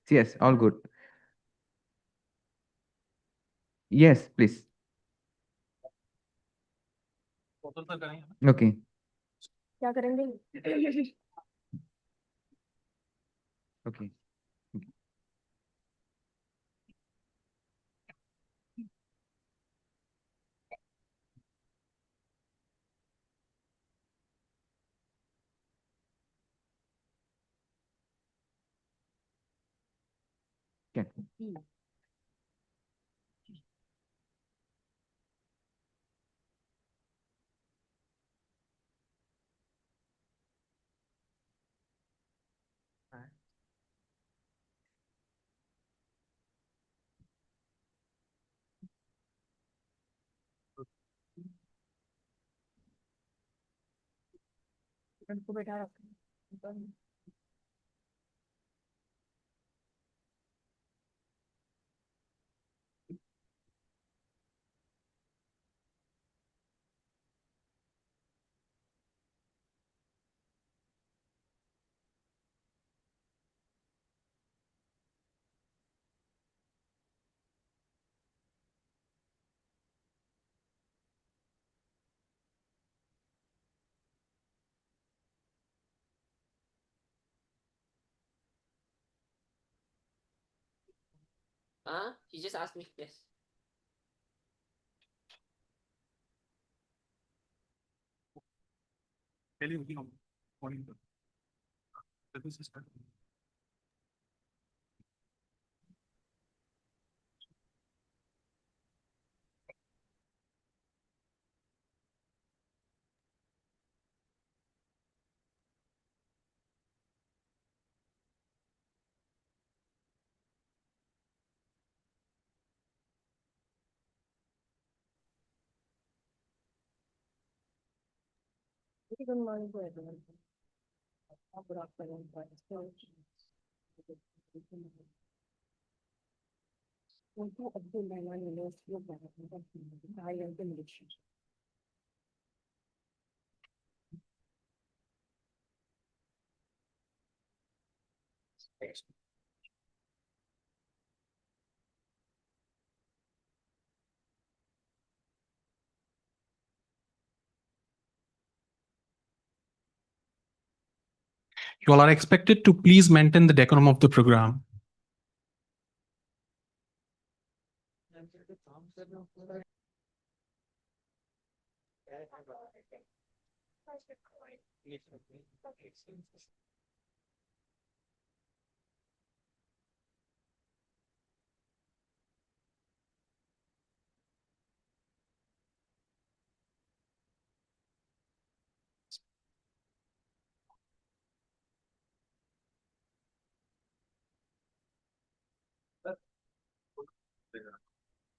Yes, all good. Yes, please. Okay. क्या करेंगे Okay. Okay. उनको बैठा रखा He just asked me. Yes. Good morning to everyone. Good afternoon. उनको Abdul Rahman university of management high and military You all are expected to please maintain the decorum of the program.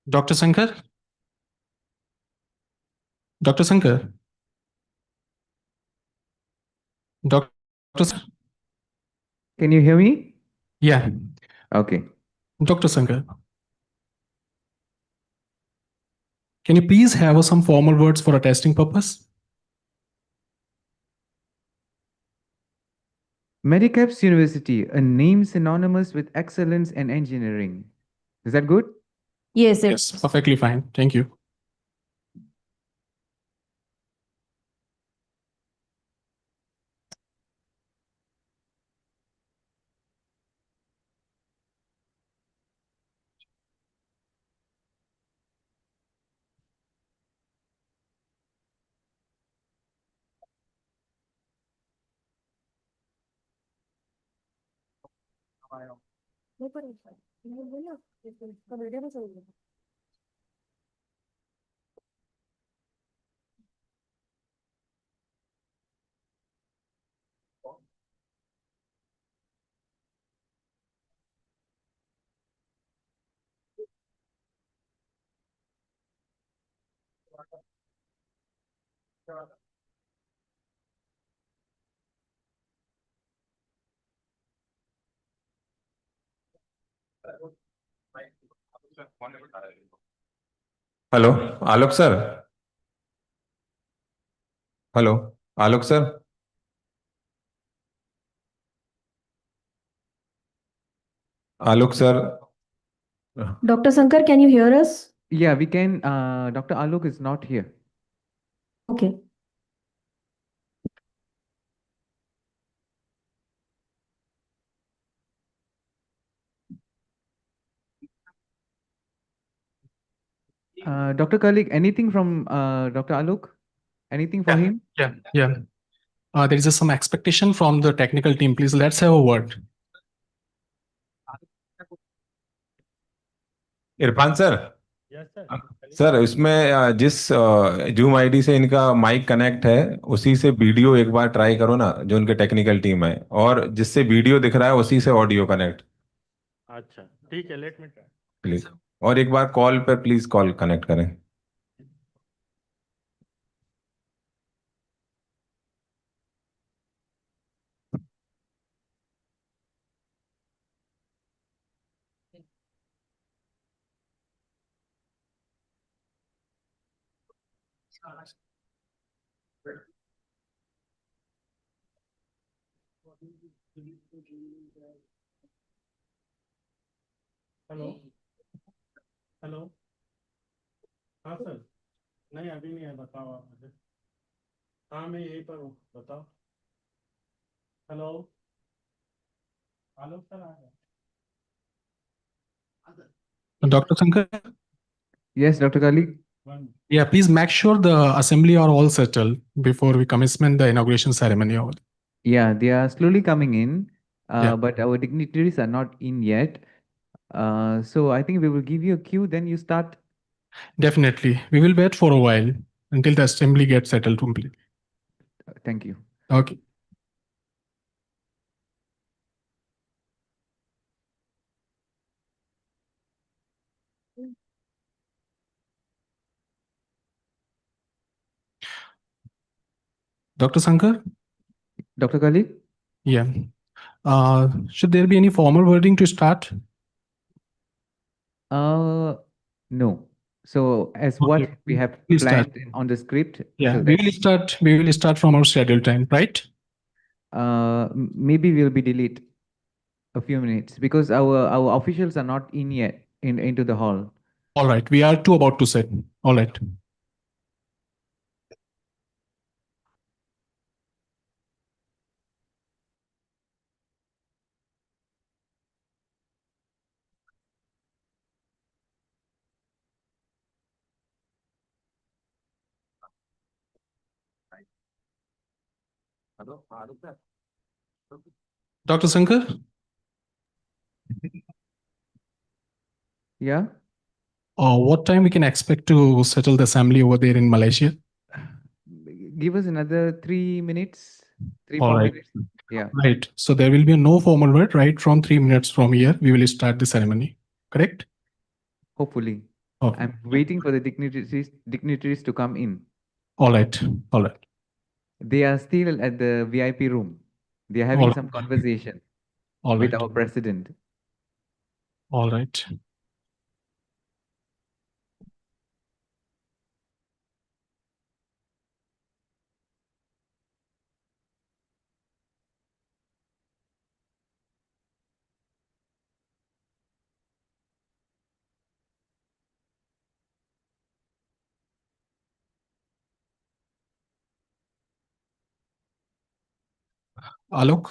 Dr. Sankar? Dr. Sankar? Dr. Can you hear me? Yeah, Okay. Dr. Sankar. Can you please have some formal words for a testing purpose? Medicaps University, a name synonymous with excellence and engineering. Is that good? Yes, Yes, perfectly fine. Thank you. नहीं पर मैं बोला इसका video में चल रहा hello Alok sir. Hello Alok sir. Alok sir. Dr. Shankar, can you hear us? Yeah, we can. Dr. Alok is not here. Okay. Dr. Kalik, anything from Dr. Alok? Anything for him? Yeah. There is some expectation from the technical team. Please, let's have a word. Irfan sir. Sir इसमें जिस zoom ID से इनका mic connect है उसी से video एक बार try करो ना, जो उनके टेक्निकल टीम है, और जिससे वीडियो दिख रहा है उसी से ऑडियो कनेक्ट अच्छा ठीक है, लेट मी ट्राई। प्लीज। और एक बार कॉल पर प्लीज कॉल कनेक्ट करें। Hello hello. हाँ सर। नहीं अभी नहीं है, बताओ आप मुझे। हाँ मैं यहीं पर हूँ, बताओ। हेलो आलोक सर आ गए। Dr. Shankar, Yes, Dr. Kalik. One yeah, please make sure the assembly are all settled before we commencement the inauguration ceremony. Yeah, they are slowly coming in, Yeah. but our dignitaries are not in yet. So I think we will give you a cue, then you start. Definitely. We will wait for a while until the assembly gets settled completely. Thank you. Okay. Dr. Shankar? Dr. Kalik? Yeah. Should there be any formal wording to start? No. So as Okay. what we have Please start. planned on the script, Yeah, so we that will start. We will start from our scheduled time, right? maybe we'll be delayed a few minutes because our officials are not in yet into the hall. All right. We are two about to set. All right. Dr. Shankar? Yeah. What time we can expect to settle the assembly over there in Malaysia? Give us another 3 minutes, three, All four right. minutes. Yeah. Right. So there will be no formal word, right? From 3 minutes from here, we will start the ceremony. Correct? Hopefully. Okay. I'm waiting for the dignitaries to come in. All right. All right. They are still at the VIP room. They are All having right. some conversation All with right. our president. All right. Alok?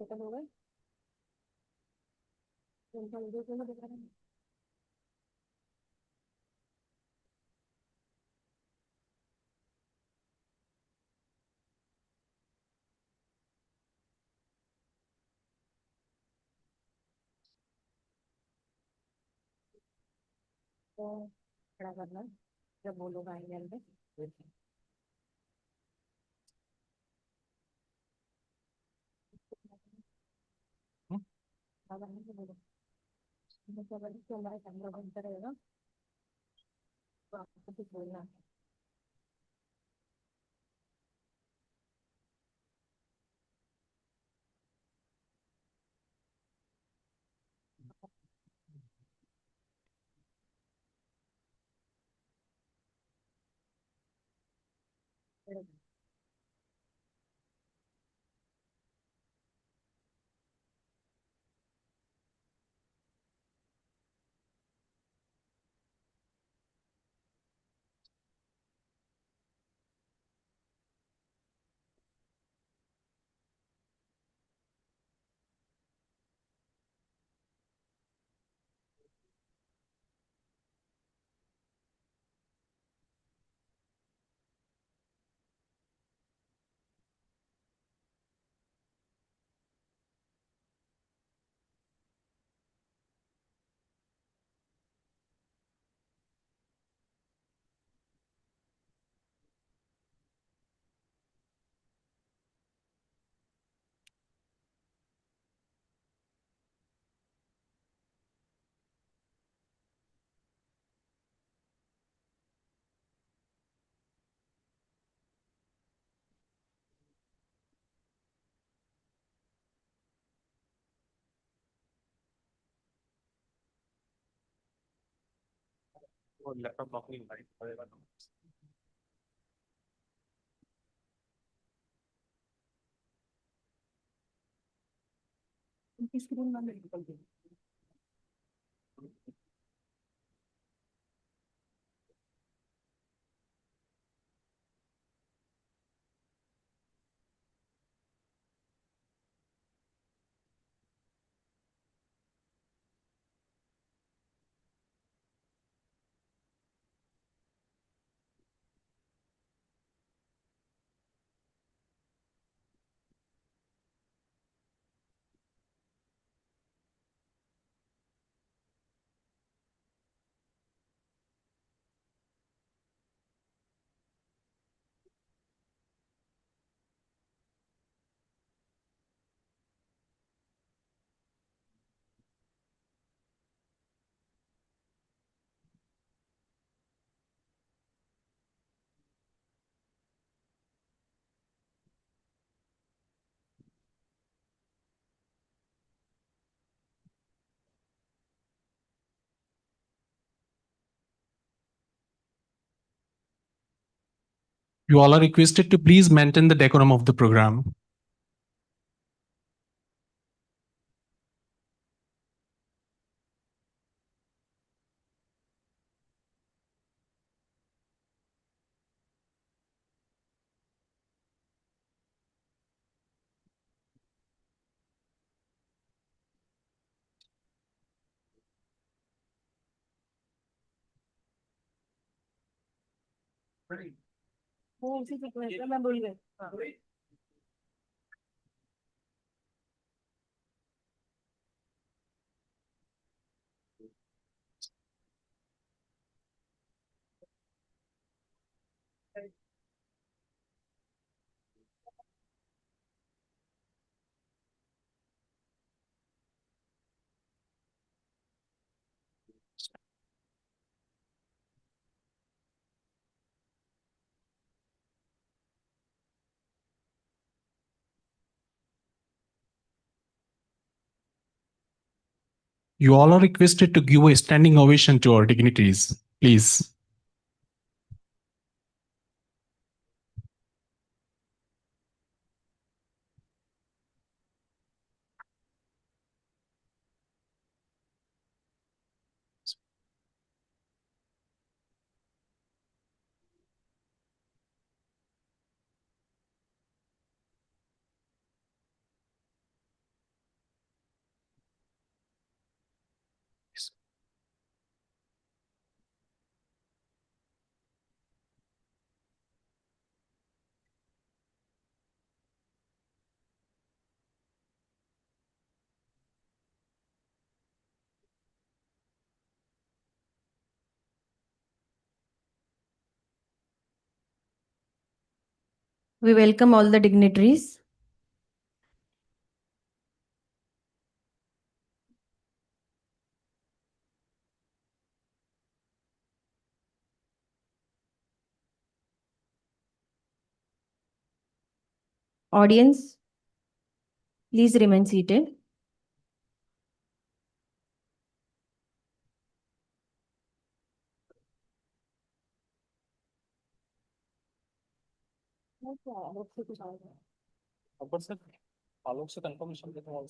खत्म हो गए तो खड़ा करना जब वो लोग आएंगे अंदर खड़ा करने के बोलो मतलब अभी तो हमारा कैमरा बंद रहेगा तो आपको कुछ बोलना है उनकी स्क्रीन बंद निकल गई You all are requested to please maintain the decorum of the program. वो उसी से मैं बोल गई You all are requested to give a standing ovation to our dignitaries, please. We welcome all the dignitaries. Audience, please remain seated. आलोक से confirmation देता हूँ।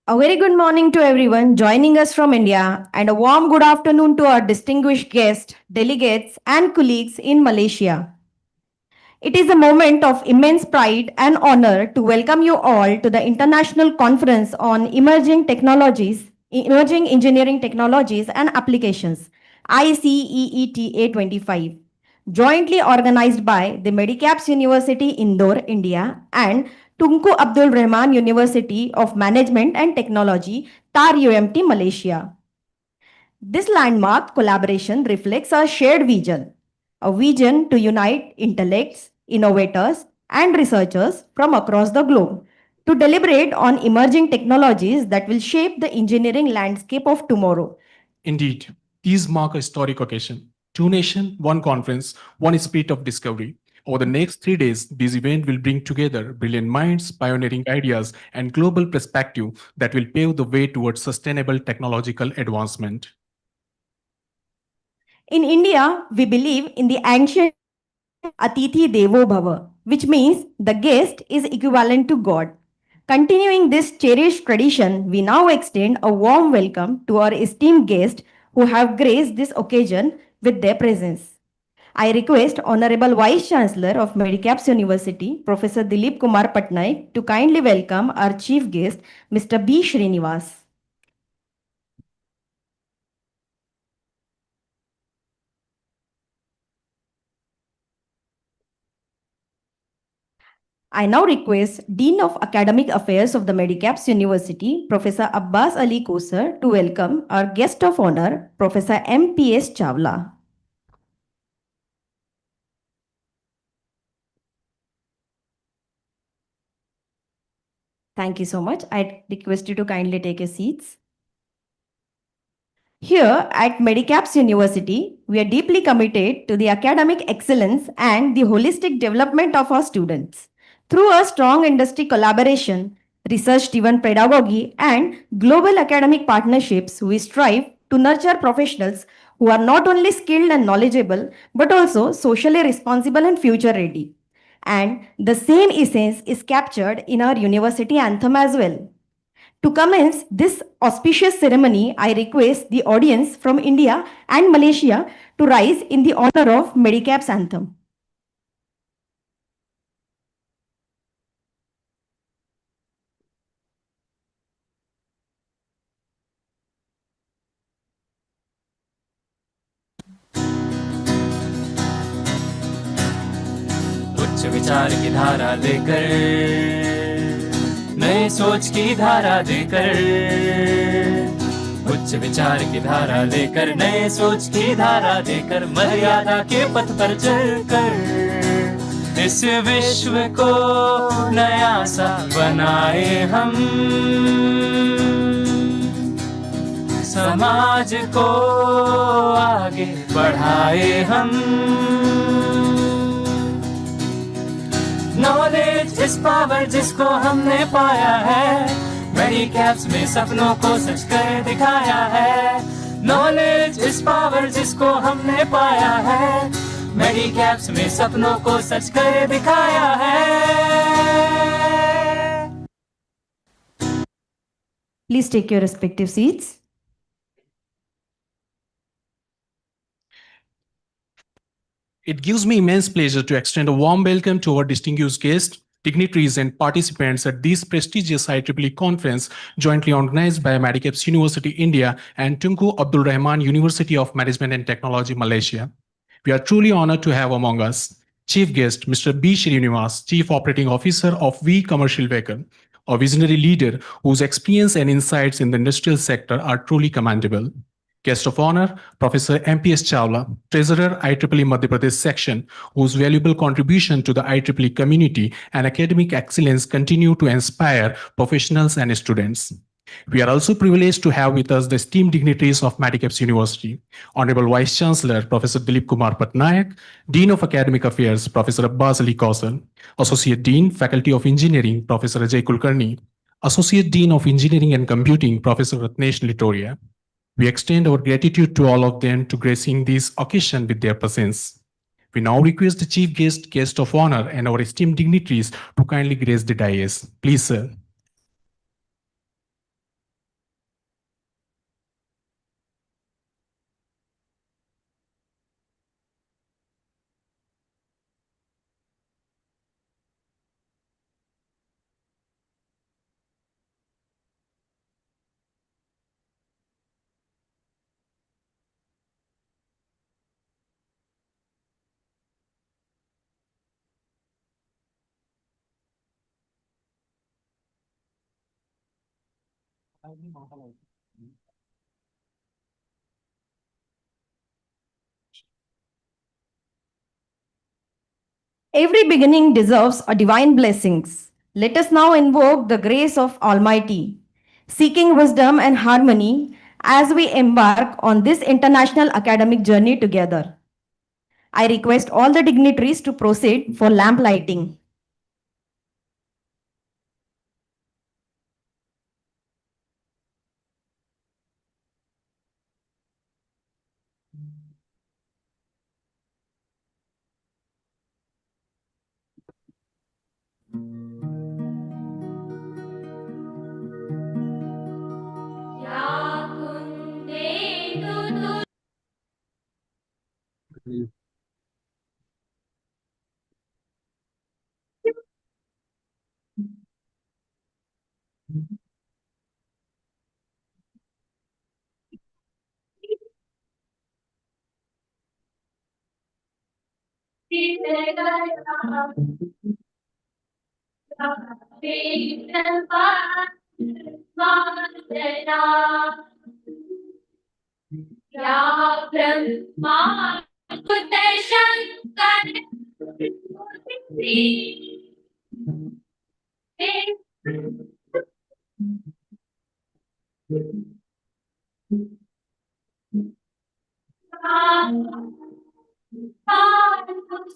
A very good morning to everyone joining us from India, and a warm good afternoon to our distinguished guests, delegates, and colleagues in Malaysia. It is a moment of immense pride and honor to welcome you all to the International Conference on Emerging Engineering Technologies and Applications, ICEETA-25, jointly organized by the Medicaps University, Indore, India, and Tunku Abdul Rahman University of Management and Technology, TAR UMT, Malaysia. This landmark collaboration reflects our shared vision, a vision to unite intellects, innovators, and researchers from across the globe to deliberate on emerging technologies that will shape the engineering landscape of tomorrow. Indeed, these mark a historic occasion. Two nations, one conference, one spirit of discovery. Over the next 3 days, this event will bring together brilliant minds, pioneering ideas, and global perspective that will pave the way towards sustainable technological advancement. In India, we believe in the ancient Atithi Devo Bhava, which means the guest is equivalent to God. Continuing this cherished tradition, we now extend a warm welcome to our esteemed guests who have graced this occasion with their presence. I request Honorable Vice Chancellor of Medicaps University, Professor Dilip Kumar Patnaik, to kindly welcome our chief guest, Mr. B. Srinivas. I now request Dean of Academic Affairs of the Medicaps University, Professor Abbas Ali Kosar, to welcome our guest of honor, Professor M.P.S. Chawla. Thank you so much. I request you to kindly take your seats. Here at Medicaps University, we are deeply committed to the academic excellence and the holistic development of our students. Through a strong industry collaboration, research-driven pedagogy, and global academic partnerships, we strive to nurture professionals who are not only skilled and knowledgeable, but also socially responsible and future-ready. And the same essence is captured in our university anthem as well. To commence this auspicious ceremony, I request the audience from India and Malaysia to rise in the honor of Medicaps anthem. उच्च विचार की धारा लेकर, नए सोच की धारा देकर, उच्च विचार की धारा लेकर, नए सोच की धारा देकर, मर्यादा के पथ पर चलकर इस विश्व को नया सा बनाए हम, समाज को आगे बढ़ाए हम। नॉलेज इस पावर जिसको हमने पाया है, मेडिकैप्स में सपनों को सच कर दिखाया है। नॉलेज इस पावर जिसको हमने पाया है, मेडिकैप्स में सपनों को सच कर दिखाया है। Please take your respective seats. It gives me immense pleasure to extend a warm welcome to our distinguished guests, dignitaries, and participants at this prestigious IEEE conference jointly organized by Medicaps University, India, and Tunku Abdul Rahman University of Management and Technology, Malaysia. We are truly honored to have among us Chief Guest Mr. B. Srinivas, Chief Operating Officer of V Commercial Vehicle, a visionary leader whose experience and insights in the industrial sector are truly commendable. Guest of honor, Professor M.P.S. Chawla, Treasurer IEEE Madhya Pradesh Section, whose valuable contribution to the IEEE community and academic excellence continue to inspire professionals and students. We are also privileged to have with us the esteemed dignitaries of Medicaps University, Honorable Vice Chancellor Professor Dilip Kumar Patnaik, Dean of Academic Affairs Professor Abbas Ali Kausal, Associate Dean, Faculty of Engineering Professor Ajay Kulkarni, Associate Dean of Engineering and Computing Professor Ratnesh Litoria. We extend our gratitude to all of them to gracing this occasion with their presence. We now request the Chief Guest of Honor, and our esteemed dignitaries to kindly grace the dais. Please, sir. Every beginning deserves a divine blessings. Let us now invoke the grace of Almighty, seeking wisdom and harmony as we embark on this international academic journey together. I request all the dignitaries to proceed for lamp lighting.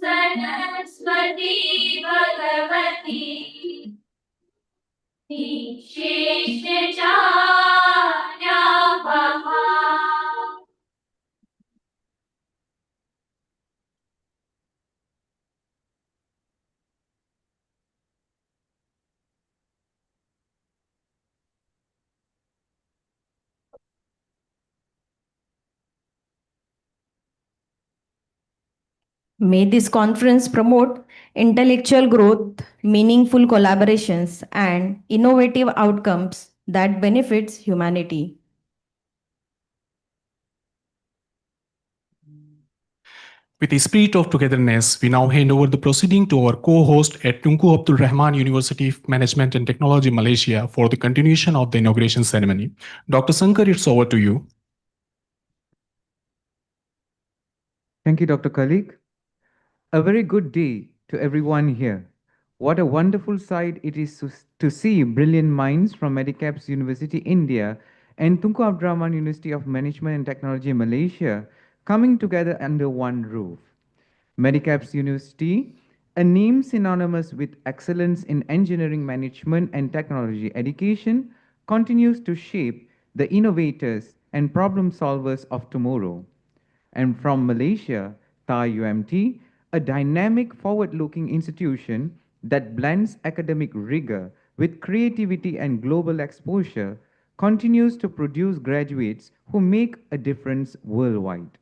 Saraswati Bhagwati शेषचार्यापहा। May this conference promote intellectual growth, meaningful collaborations, and innovative outcomes that benefits humanity. With the spirit of togetherness, we now hand over the proceeding to our co-host at Tunku Abdul Rahman University of Management and Technology, Malaysia, for the continuation of the inauguration ceremony. Dr. Sankar, it's over to you. Thank you, Dr. Kalik. A very good day to everyone here. What a wonderful sight it is to see brilliant minds from Medicaps University, India, and Tunku Abdul Rahman University of Management and Technology, Malaysia, coming together under one roof. Medicaps University, a name synonymous with excellence in engineering management and technology education, continues to shape the innovators and problem solvers of tomorrow. And from Malaysia, TAI UMT, a dynamic, forward-looking institution that blends academic rigor with creativity and global exposure, continues to produce graduates who make a difference worldwide.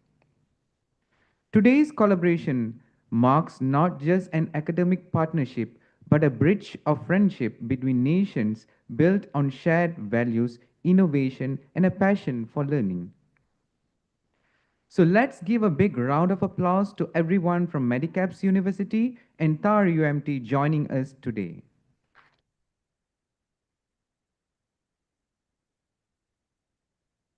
Today's collaboration marks not just an academic partnership, but a bridge of friendship between nations built on shared values, innovation, and a passion for learning. So let's give a big round of applause to everyone from Medicaps University and TAR UMT joining us today.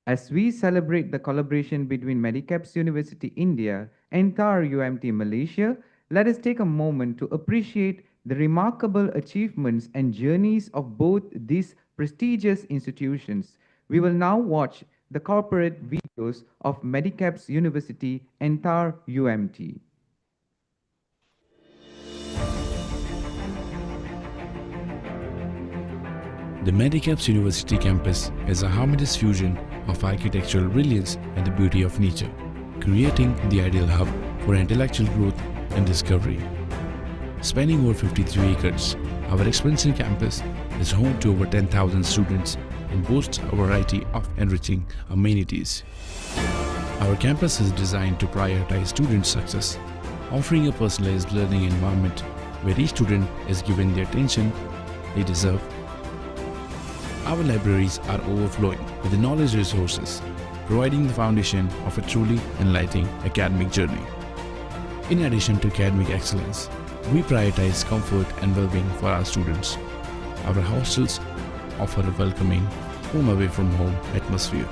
As we celebrate the collaboration between Medicaps University India and TAR UMT Malaysia, let us take a moment to appreciate the remarkable achievements and journeys of both these prestigious institutions. We will now watch the corporate videos of Medicaps University and TAR UMT. The Medicaps University campus is a harmonious fusion of architectural brilliance and the beauty of nature, creating the ideal hub for intellectual growth and discovery. Spanning over 53 acres, our expansive campus is home to over 10,000 students and boasts a variety of enriching amenities. Our campus is designed to prioritize student success, offering a personalized learning environment where each student is given the attention they deserve. Our libraries are overflowing with the knowledge resources, providing the foundation of a truly enlightening academic journey. In addition to academic excellence, we prioritize comfort and well-being for our students. Our hostels offer a welcoming, home away from home atmosphere,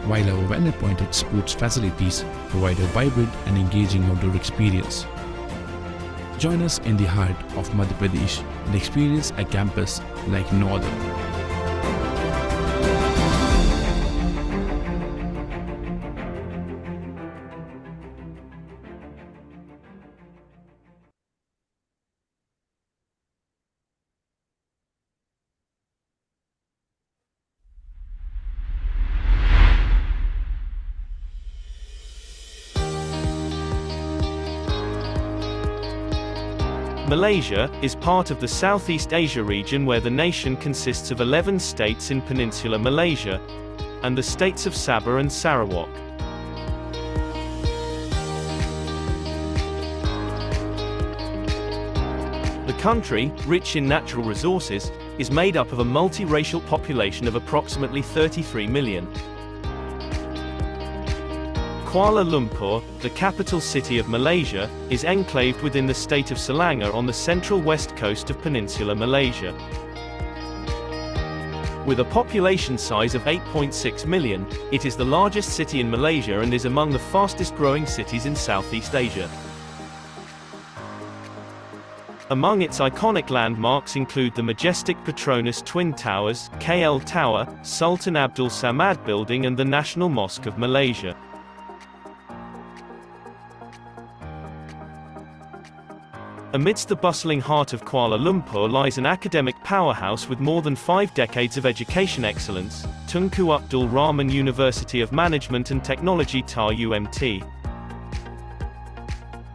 while our well-appointed sports facilities provide a vibrant and engaging outdoor experience. Join us in the heart of Madhya Pradesh and experience a campus like no other. Malaysia is part of the Southeast Asia region, where the nation consists of 11 states in Peninsular Malaysia and the states of Sabah and Sarawak. The country, rich in natural resources, is made up of a multiracial population of approximately 33 million. Kuala Lumpur, the capital city of Malaysia, is enclaved within the state of Selangor on the central west coast of Peninsular Malaysia. With a population size of 8.6 million, it is the largest city in Malaysia and is among the fastest growing cities in Southeast Asia. Among its iconic landmarks include the majestic Petronas Twin Towers, KL Tower, Sultan Abdul Samad Building and the National Mosque of Malaysia. Amidst the bustling heart of Kuala Lumpur lies an academic powerhouse with more than 5 decades of education excellence, Tunku Abdul Rahman University of Management and Technology TAR UMT.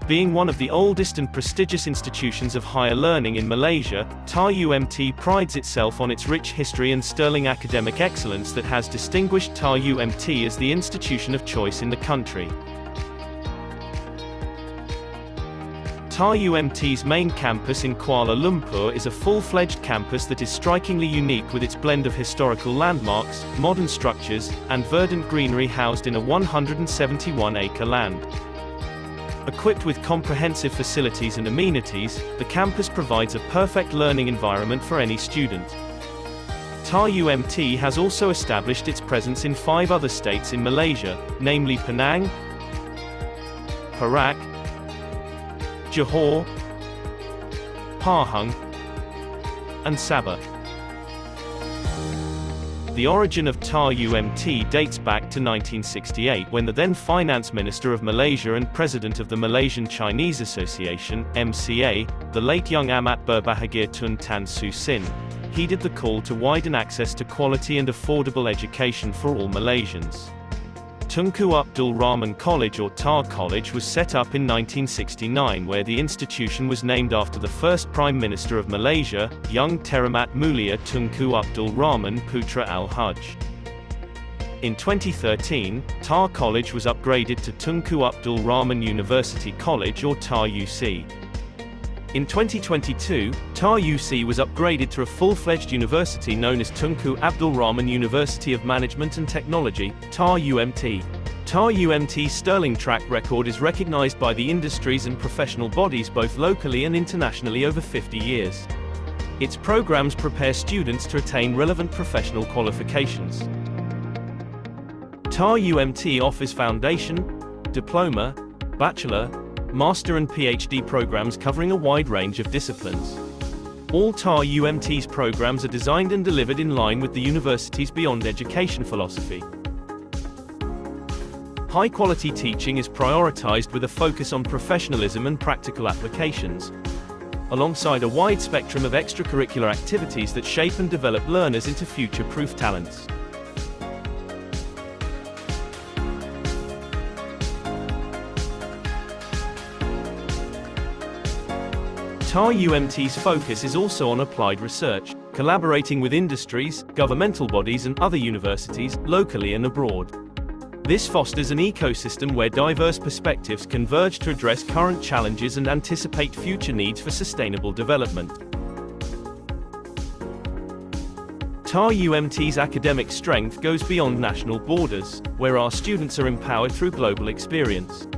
Being one of the oldest and prestigious institutions of higher learning in Malaysia, TAR UMT prides itself on its rich history and sterling academic excellence that has distinguished TAR UMT as the institution of choice in the country. TAR UMT's main campus in Kuala Lumpur is a full-fledged campus that is strikingly unique with its blend of historical landmarks, modern structures, and verdant greenery housed in a 171-acre land. Equipped with comprehensive facilities and amenities, the campus provides a perfect learning environment for any student. TAR UMT has also established its presence in 5 other states in Malaysia, namely Penang, Perak, Johor, Pahang, and Sabah. The origin of TAR UMT dates back to 1968, when the then Finance Minister of Malaysia and President of the Malaysian Chinese Association, MCA, the late young Amat Berbahagia Tun Tan Soo Sin, heeded the call to widen access to quality and affordable education for all Malaysians. Tunku Abdul Rahman College or TAR College was set up in 1969, where the institution was named after the first Prime Minister of Malaysia, young Teramat Mulia Tunku Abdul Rahman Putra Al-Hajj. In 2013, TAR College was upgraded to Tunku Abdul Rahman University College or TAR UC. In 2022, TAR UC was upgraded to a full-fledged university known as Tunku Abdul Rahman University of Management and Technology, TAR UMT. TAR UMT's sterling track record is recognized by the industries and professional bodies both locally and internationally over 50 years. Its programs prepare students to attain relevant professional qualifications. TAR UMT offers foundation, diploma, bachelor, master and PhD programs covering a wide range of disciplines. All TAR UMT's programs are designed and delivered in line with the university's Beyond Education philosophy. High-quality teaching is prioritized with a focus on professionalism and practical applications, alongside a wide spectrum of extracurricular activities that shape and develop learners into future-proof talents. TAR UMT's focus is also on applied research, collaborating with industries, governmental bodies and other universities, locally and abroad. This fosters an ecosystem where diverse perspectives converge to address current challenges and anticipate future needs for sustainable development. TAR UMT's academic strength goes beyond national borders, where our students are empowered through global experience.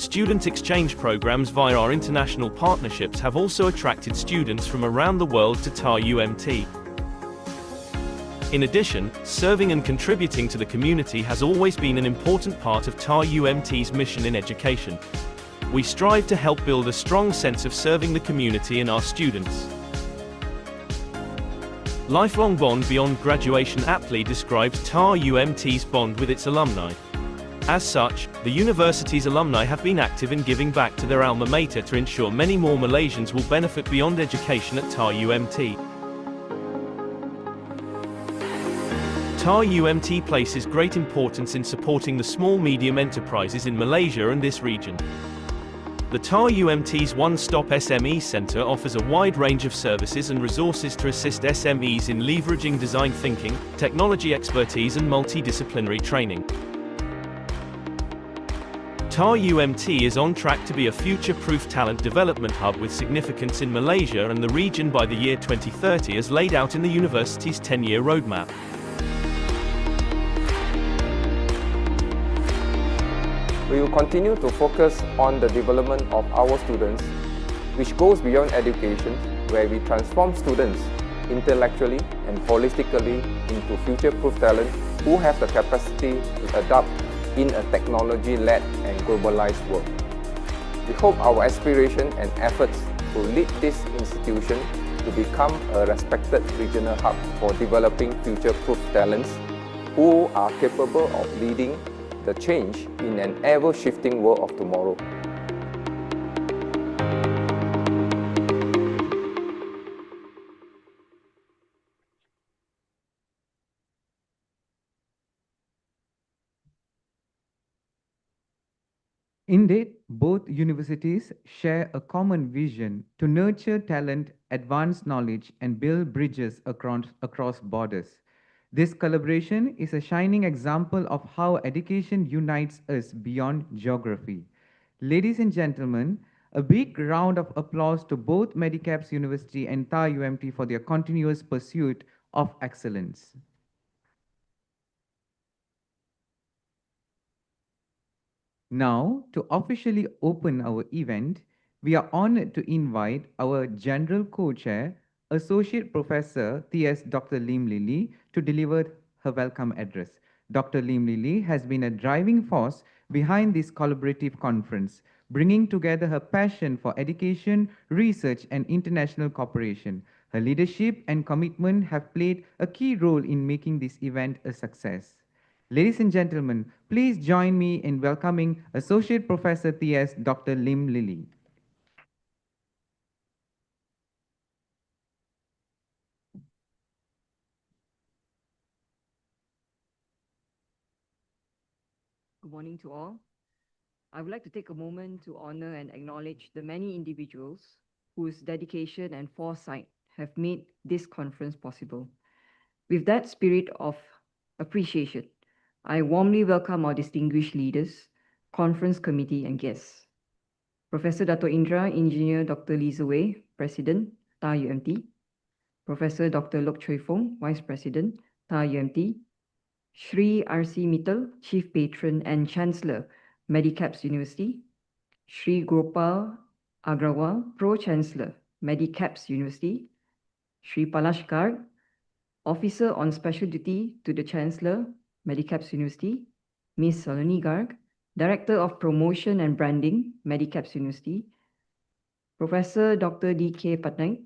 Student exchange programs via our international partnerships have also attracted students from around the world to TAR UMT. In addition, serving and contributing to the community has always been an important part of TAR UMT's mission in education. We strive to help build a strong sense of serving the community and our students. Lifelong bond beyond graduation aptly describes TAR UMT's bond with its alumni. As such, the university's alumni have been active in giving back to their alma mater to ensure many more Malaysians will benefit beyond education at TAR UMT. TAR UMT places great importance in supporting the small-medium enterprises in Malaysia and this region. The TAR UMT's one-stop SME Centre offers a wide range of services and resources to assist SMEs in leveraging design thinking, technology expertise and multidisciplinary training. TAR UMT is on track to be a future-proof talent development hub with significance in Malaysia and the region by the year 2030 as laid out in the university's 10-year roadmap. We will continue to focus on the development of our students, which goes beyond education, where we transform students intellectually and holistically into future-proof talent who have the capacity to adapt in a technology-led and globalized world. We hope our aspiration and efforts to lead this institution to become a respected regional hub for developing future-proof talents who are capable of leading the change in an ever-shifting world of tomorrow. Indeed, both universities share a common vision to nurture talent, advance knowledge, and build bridges across borders. This collaboration is a shining example of how education unites us beyond geography. Ladies and gentlemen, a big round of applause to both Medicaps University and TAR UMT for their continuous pursuit of excellence. Now, to officially open our event, we are honored to invite our General Co-Chair, Associate Professor T.S. Dr. Lim Lili, to deliver her welcome address. Dr. Lim Lili has been a driving force behind this collaborative conference, bringing together her passion for education, research, and international cooperation. Her leadership and commitment have played a key role in making this event a success. Ladies and gentlemen, please join me in welcoming Associate Professor T.S. Dr. Lim Lili. good morning to all. I would like to take a moment to honor and acknowledge the many individuals whose dedication and foresight have made this conference possible. With that spirit of appreciation, I warmly welcome our distinguished leaders, conference committee, and guests. Professor Dato Indra, Engineer Dr. Lee Zawei, President, TAR UMT. Professor Dr. Lok Choi Fong, Vice President, TAR UMT. Shri R.C. Mittal, Chief Patron and Chancellor, Medicaps University. Shri Gopal Agrawal, Pro-Chancellor, Medicaps University. Shri Palash Garg, Officer on Special Duty to the Chancellor, Medicaps University. Ms. Saloni Garg, Director of Promotion and Branding, Medicaps University. Professor Dr. D.K. Patnaik,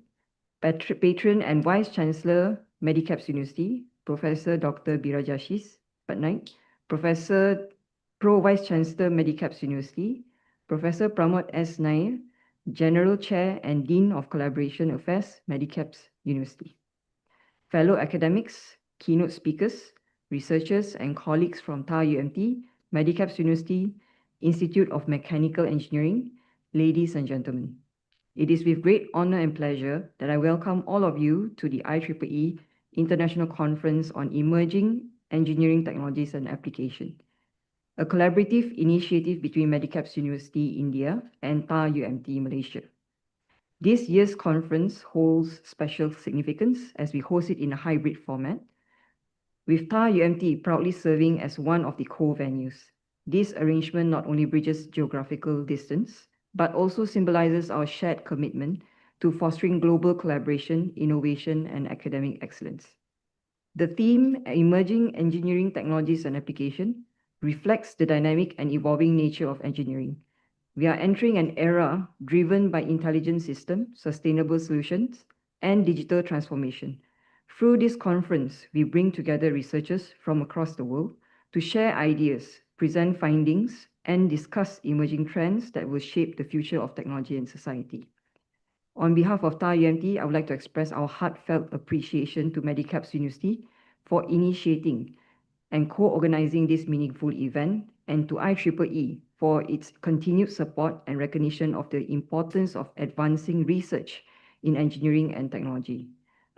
Patron and Vice Chancellor, Medicaps University. Professor Dr. Birajashis Patnaik, Professor Pro Vice Chancellor, Medicaps University. Professor Pramod S. Nair, General Chair and Dean of Collaboration Affairs, Medicaps University. Fellow academics, keynote speakers, researchers, and colleagues from TAR UMT, Medicaps University, Institute of Mechanical Engineering, ladies and gentlemen. It is with great honor and pleasure that I welcome all of you to the IEEE International Conference on Emerging Engineering Technologies and Application, a collaborative initiative between Medicaps University India and TAR UMT Malaysia. This year's conference holds special significance as we host it in a hybrid format, with TAR UMT proudly serving as one of the co-venues. This arrangement not only bridges geographical distance, but also symbolizes our shared commitment to fostering global collaboration, innovation, and academic excellence. The theme, Emerging Engineering Technologies and Application, reflects the dynamic and evolving nature of engineering. We are entering an era driven by intelligent systems, sustainable solutions, and digital transformation. Through this conference, we bring together researchers from across the world to share ideas, present findings, and discuss emerging trends that will shape the future of technology and society. On behalf of TAR UMT, I would like to express our heartfelt appreciation to Medicaps University for initiating and co-organizing this meaningful event, and to IEEE for its continued support and recognition of the importance of advancing research in engineering and technology.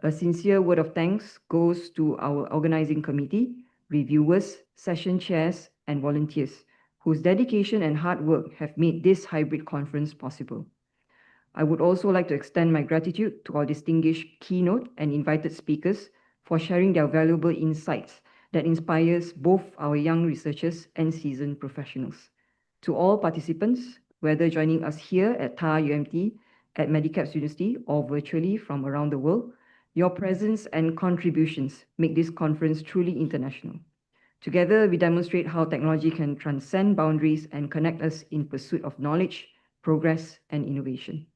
A sincere word of thanks goes to our organizing committee, reviewers, session chairs, and volunteers, whose dedication and hard work have made this hybrid conference possible. I would also like to extend my gratitude to our distinguished keynote and invited speakers for sharing their valuable insights that inspires both our young researchers and seasoned professionals. To all participants, whether joining us here at TAR UMT, at Medicaps University, or virtually from around the world, your presence and contributions make this conference truly international. Together, we demonstrate how technology can transcend boundaries and connect us in pursuit of knowledge, progress, and innovation.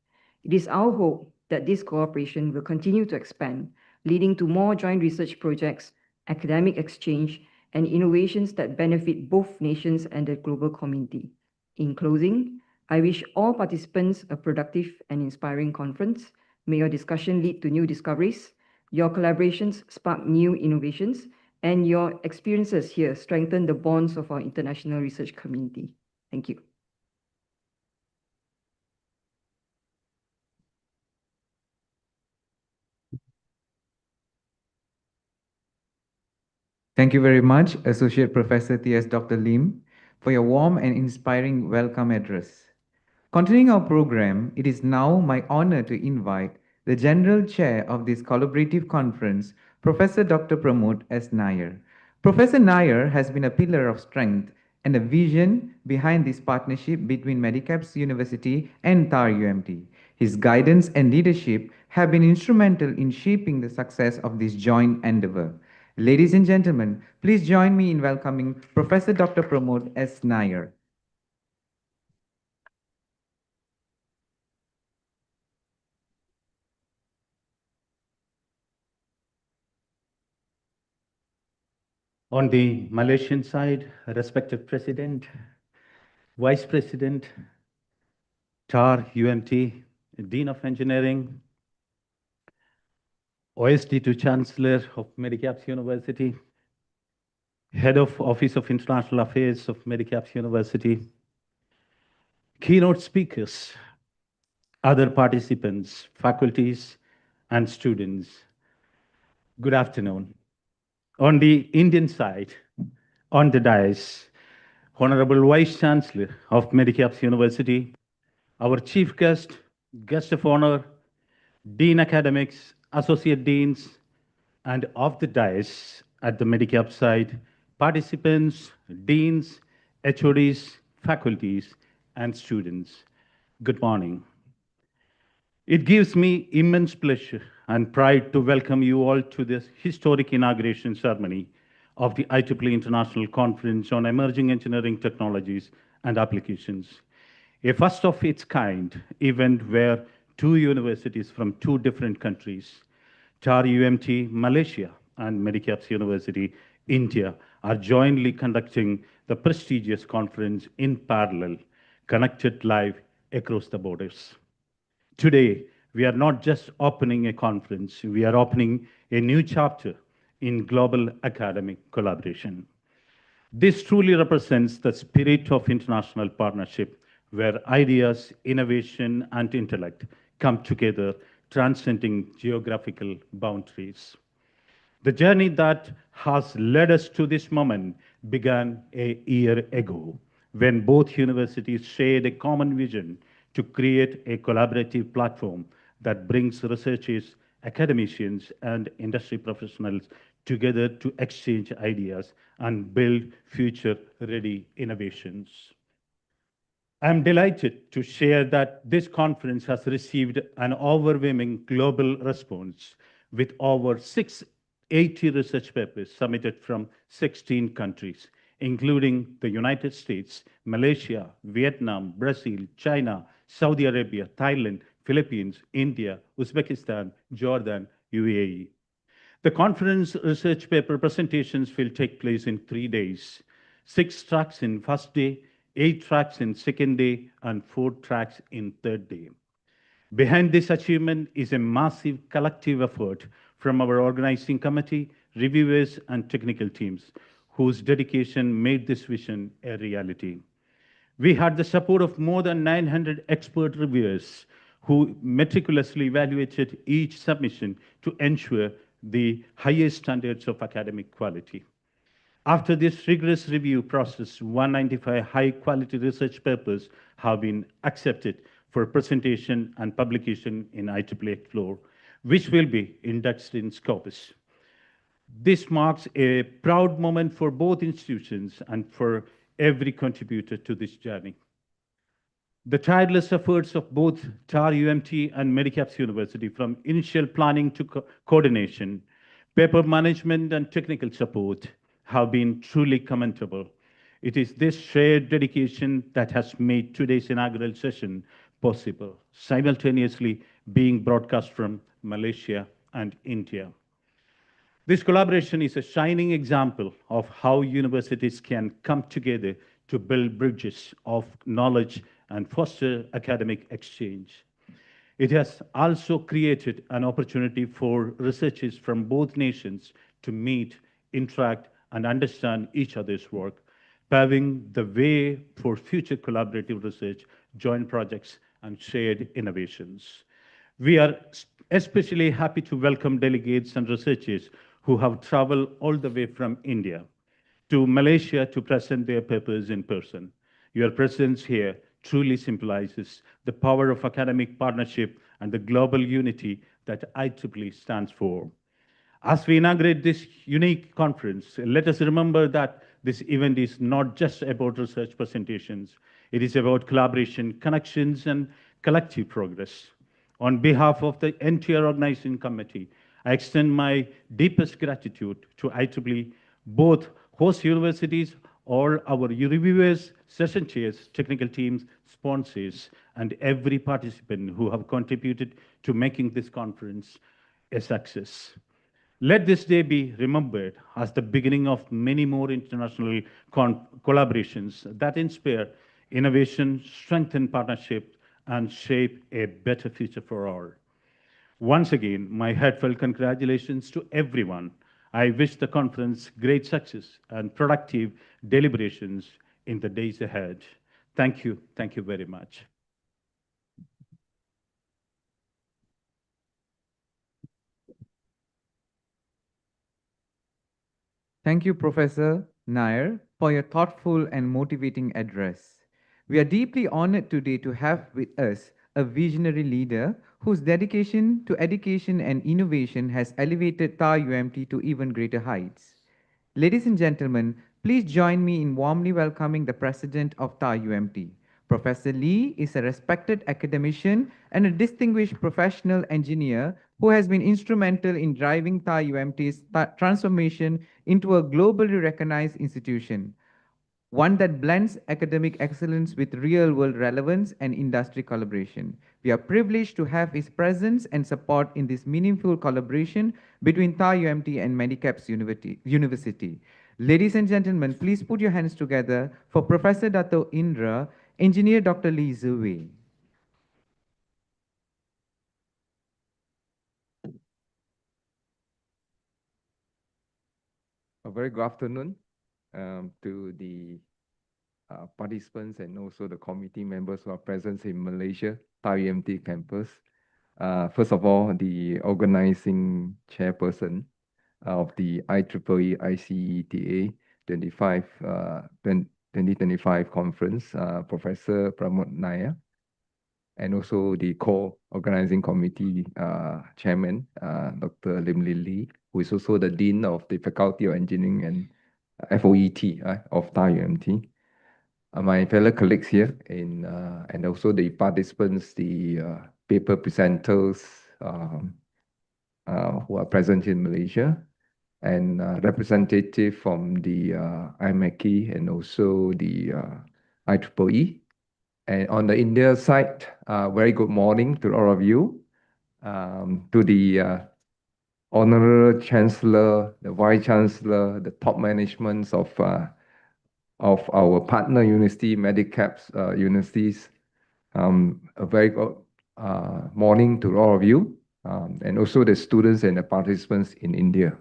It is our hope that this cooperation will continue to expand, leading to more joint research projects, academic exchange, and innovations that benefit both nations and the global community. In closing, I wish all participants a productive and inspiring conference. May your discussion lead to new discoveries, your collaborations spark new innovations, and your experiences here strengthen the bonds of our international research community. Thank you. Thank you very much, Associate Professor T.S. Dr. Lim, for your warm and inspiring welcome address. Continuing our program, it is now my honor to invite the General Chair of this collaborative conference, Professor Dr. Pramod S. Nair. Professor Nair has been a pillar of strength and a vision behind this partnership between Medicaps University and TAR UMT. His guidance and leadership have been instrumental in shaping the success of this joint endeavor. Ladies and gentlemen, please join me in welcoming Professor Dr. Pramod S. Nair. On the Malaysian side, respected President, Vice President, TAR UMT, Dean of Engineering, OSD to Chancellor of Medicaps University, Head of Office of International Affairs of Medicaps University, keynote speakers, other participants, faculties, and students. Good afternoon. On the Indian side, on the dais, Honorable Vice Chancellor of Medicaps University, our chief guest of honor, Dean Academics, Associate Deans, and of the dais at the Medicaps side, participants, deans, HODs, faculties, and students. Good morning. It gives me immense pleasure and pride to welcome you all to this historic inauguration ceremony of the IEEE International Conference on Emerging Engineering Technologies and Applications, a first of its kind event where two universities from two different countries, TAR UMT Malaysia and Medicaps University India, are jointly conducting the prestigious conference in parallel, connected live across the borders. Today, we are not just opening a conference, we are opening a new chapter in global academic collaboration. This truly represents the spirit of international partnership, where ideas, innovation, and intellect come together, transcending geographical boundaries. The journey that has led us to this moment began a year ago, when both universities shared a common vision to create a collaborative platform that brings researchers, academicians, and industry professionals together to exchange ideas and build future-ready innovations. I'm delighted to share that this conference has received an overwhelming global response, with over 680 research papers submitted from 16 countries, including the United States, Malaysia, Vietnam, Brazil, China, Saudi Arabia, Thailand, Philippines, India, Uzbekistan, Jordan, UAE. The conference research paper presentations will take place in 3 days, 6 tracks in first day, 8 tracks in second day, and 4 tracks in third day. Behind this achievement is a massive collective effort from our organizing committee, reviewers, and technical teams, whose dedication made this vision a reality. We had the support of more than 900 expert reviewers who meticulously evaluated each submission to ensure the highest standards of academic quality. After this rigorous review process, 195 high-quality research papers have been accepted for presentation and publication in IEEE Explore, which will be indexed in Scopus. This marks a proud moment for both institutions and for every contributor to this journey. The tireless efforts of both TAR UMT and Medicaps University, from initial planning to coordination, paper management, and technical support, have been truly commendable. It is this shared dedication that has made today's inaugural session possible, simultaneously being broadcast from Malaysia and India. This collaboration is a shining example of how universities can come together to build bridges of knowledge and foster academic exchange. It has also created an opportunity for researchers from both nations to meet, interact, and understand each other's work, paving the way for future collaborative research, joint projects, and shared innovations. We are especially happy to welcome delegates and researchers who have traveled all the way from India to Malaysia to present their papers in person. Your presence here truly symbolizes the power of academic partnership and the global unity that IEEE stands for. As we inaugurate this unique conference, let us remember that this event is not just about research presentations. It is about collaboration, connections, and collective progress. On behalf of the entire organizing committee, I extend my deepest gratitude to IEEE, both host universities, all our reviewers, session chairs, technical teams, sponsors, and every participant who have contributed to making this conference a success. Let this day be remembered as the beginning of many more international collaborations that inspire innovation, strengthen partnership, and shape a better future for all. Once again, my heartfelt congratulations to everyone, I wish the conference great success and productive deliberations in the days ahead. Thank you. Thank you very much. Thank you, Professor Nair, for your thoughtful and motivating address. We are deeply honored today to have with us a visionary leader whose dedication to education and innovation has elevated TAR UMT to even greater heights. Ladies and gentlemen, please join me in warmly welcoming the President of TAR UMT. Professor Lee is a respected academician and a distinguished professional engineer who has been instrumental in driving TAR UMT's transformation into a globally recognized institution, one that blends academic excellence with real-world relevance and industry collaboration. We are privileged to have his presence and support in this meaningful collaboration between TAR UMT and Medicaps University. Ladies and gentlemen, please put your hands together for Professor Dato Indra, Engineer Dr. Lee Zhiwei. A very good afternoon to the participants and also the committee members who are present in Malaysia, TAR UMT campus. First of all, the organizing chairperson of the IEEE ICEETA 2025 conference, Professor Pramod Nair, and also the co-organizing committee chairman, Dr. Lim Lin Lee, who is also the Dean of the Faculty of Engineering and FOET of TAR UMT. My fellow colleagues here and also the participants, the paper presenters who are present in Malaysia, and representative from the IMECI and also the IEEE. And on the India side, very good morning to all of you, to the Honorable Chancellor, the Vice Chancellor, the top managements of our partner university, Medicaps Universities. A very good morning to all of you, and also the students and the participants in India.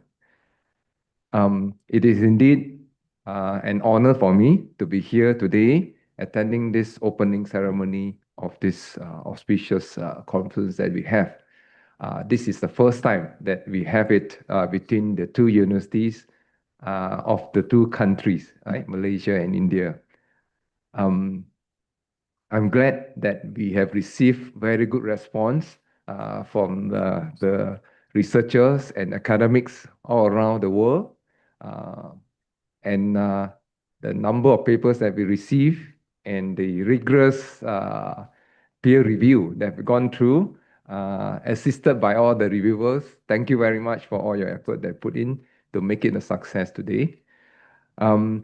It is indeed an honor for me to be here today, attending this opening ceremony of this auspicious conference that we have. This is the first time that we have it between the two universities of the two countries, right? Malaysia and India. I'm glad that we have received very good response from the researchers and academics all around the world. And the number of papers that we receive and the rigorous peer review that we've gone through, assisted by all the reviewers. Thank you very much for all your effort that put in to make it a success today. In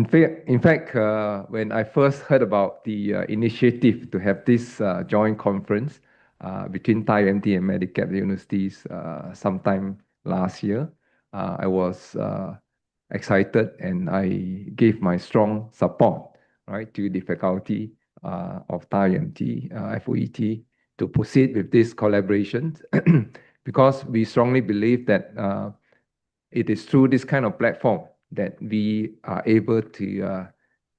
fact, when I first heard about the initiative to have this joint conference between TAR UMT and Medicaps Universities sometime last year, I was excited and I gave my strong support, right, to the faculty of TAR UMT, FOET, to proceed with this collaboration because we strongly believe that it is through this kind of platform that we are able to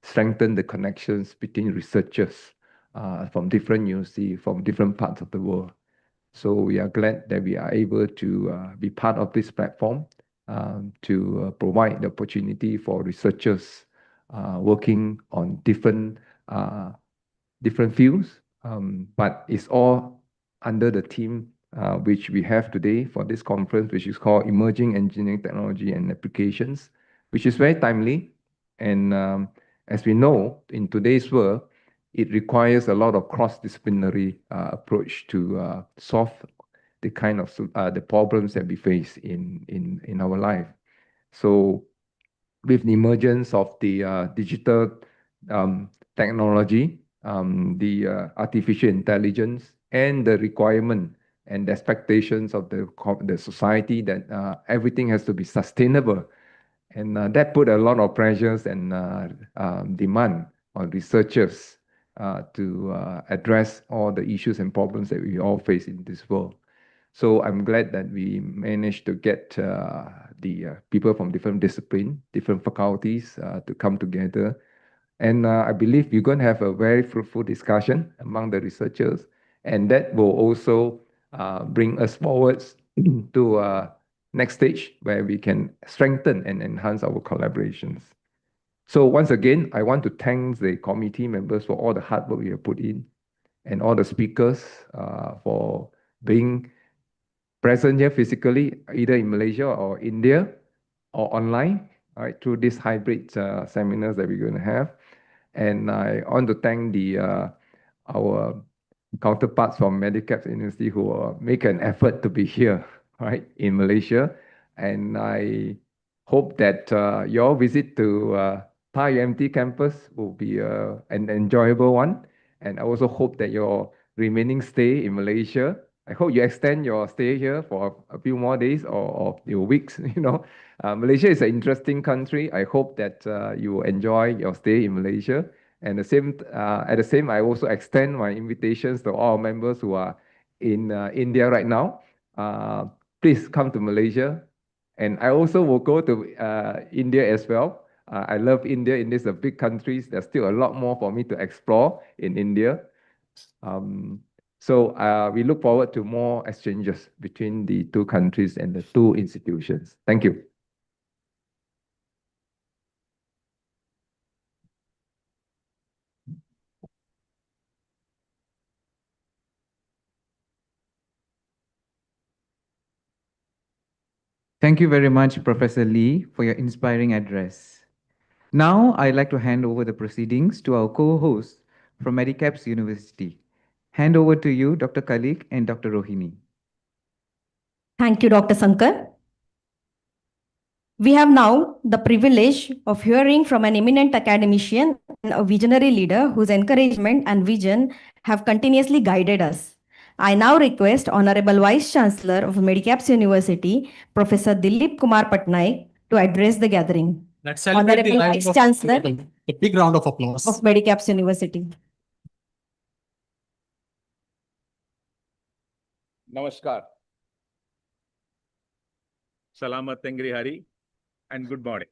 strengthen the connections between researchers from different universities, from different parts of the world. So we are glad that we are able to be part of this platform to provide the opportunity for researchers working on different fields, but it's all under the theme which we have today for this conference, which is called Emerging Engineering Technology and Applications, which is very timely. And as we know, in today's world, it requires a lot of cross-disciplinary approach to solve the kind of the problems that we face in our life. So with the emergence of the digital technology, the artificial intelligence, and the requirement and the expectations of the society that everything has to be sustainable. And that put a lot of pressures and demand on researchers to address all the issues and problems that we all face in this world. So I'm glad that we managed to get the people from different discipline, different faculties to come together. And I believe we're going to have a very fruitful discussion among the researchers, and that will also bring us forwards to next stage where we can strengthen and enhance our collaborations. So once again, I want to thank the committee members for all the hard work we have put in, and all the speakers for being present here physically, either in Malaysia or India or online, right, through these hybrid seminars that we're going to have. And I want to thank our counterparts from Medicaps University who make an effort to be here, right, in Malaysia. And I hope that your visit to Thai UMT campus will be an enjoyable one. And I also hope that your remaining stay in Malaysia, I hope you extend your stay here for a few more days or your weeks. Malaysia is an interesting country. I hope that you will enjoy your stay in Malaysia. And at the same, I also extend my invitations to all members who are in India right now. Please come to Malaysia. And I also will go to India as well. I love India. India is a big country. There's still a lot more for me to explore in India. So we look forward to more exchanges between the two countries and the two institutions. Thank you. Thank you very much, Professor Lee, for your inspiring address. Now, I'd like to hand over the proceedings to our co-hosts from Medicaps University. Hand over to you, Dr. Kalik and Dr. Rohini. Thank you, Dr. Sankar. We have now the privilege of hearing from an eminent academician and a visionary leader whose encouragement and vision have continuously guided us. I now request Honorable Vice Chancellor of Medicaps University, Professor Dilip Kumar Patnaik, to address the gathering. Let's celebrate the Honorable Vice Chancellor a big round of applause. of Medicaps University. Namaskar. Salamat Tengri Hari and good morning.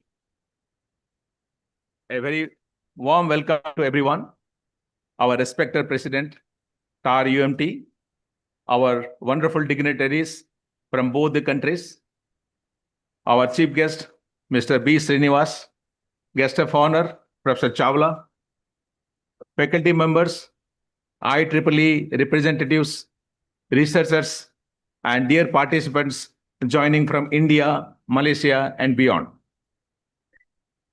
A very warm welcome to everyone, our respected President, TAR UMT, our wonderful dignitaries from both the countries, our chief guest, Mr. B. Srinivas, guest of honor, Professor Chawla, faculty members, IEEE representatives, researchers, and dear participants joining from India, Malaysia, and beyond.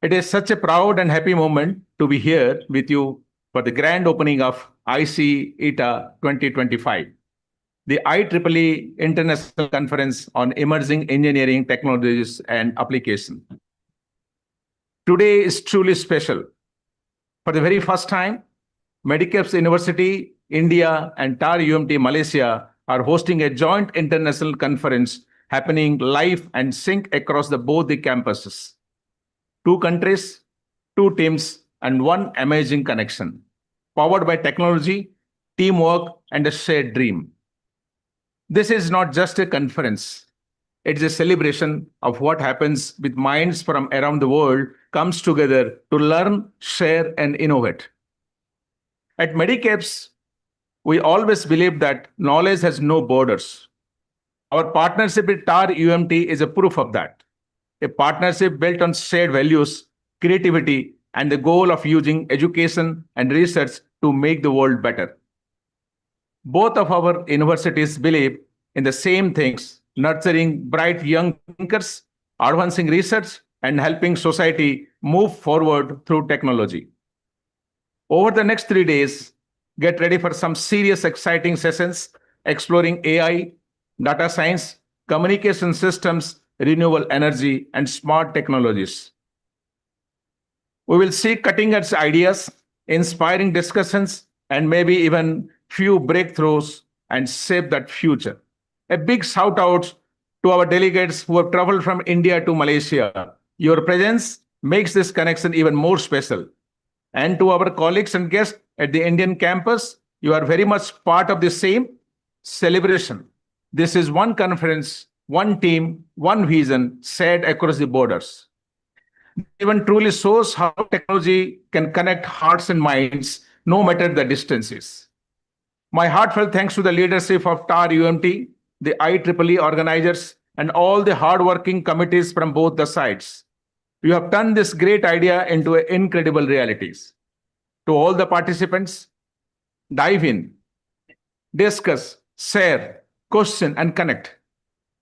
It is such a proud and happy moment to be here with you for the grand opening of ICEETA-2025, the IEEE International Conference on Emerging Engineering Technologies and Application. Today is truly special. For the very first time, Medicaps University, India, and TAR UMT Malaysia are hosting a joint international conference happening live and sync across both the campuses. 2 countries, 2 teams, and one amazing connection, powered by technology, teamwork, and a shared dream. This is not just a conference. It's a celebration of what happens with minds from around the world comes together to learn, share, and innovate. At Medicaps, we always believe that knowledge has no borders. Our partnership with TAR UMT is a proof of that. A partnership built on shared values, creativity, and the goal of using education and research to make the world better. Both of our universities believe in the same things, nurturing bright young thinkers, advancing research, and helping society move forward through technology. Over the next 3 days, get ready for some serious, exciting sessions exploring AI, data science, communication systems, renewable energy, and smart technologies. We will see cutting-edge ideas, inspiring discussions, and maybe even few breakthroughs and shape that future. A big shout out to our delegates who have traveled from India to Malaysia. Your presence makes this connection even more special. And to our colleagues and guests at the Indian campus, you are very much part of the same celebration. This is one conference, one team, one vision shared across the borders. Even truly shows how technology can connect hearts and minds, no matter the distances. My heartfelt thanks to the leadership of TAR UMT, the IEEE organizers, and all the hardworking committees from both the sides. You have turned this great idea into incredible realities. To all the participants, dive in, discuss, share, question, and connect.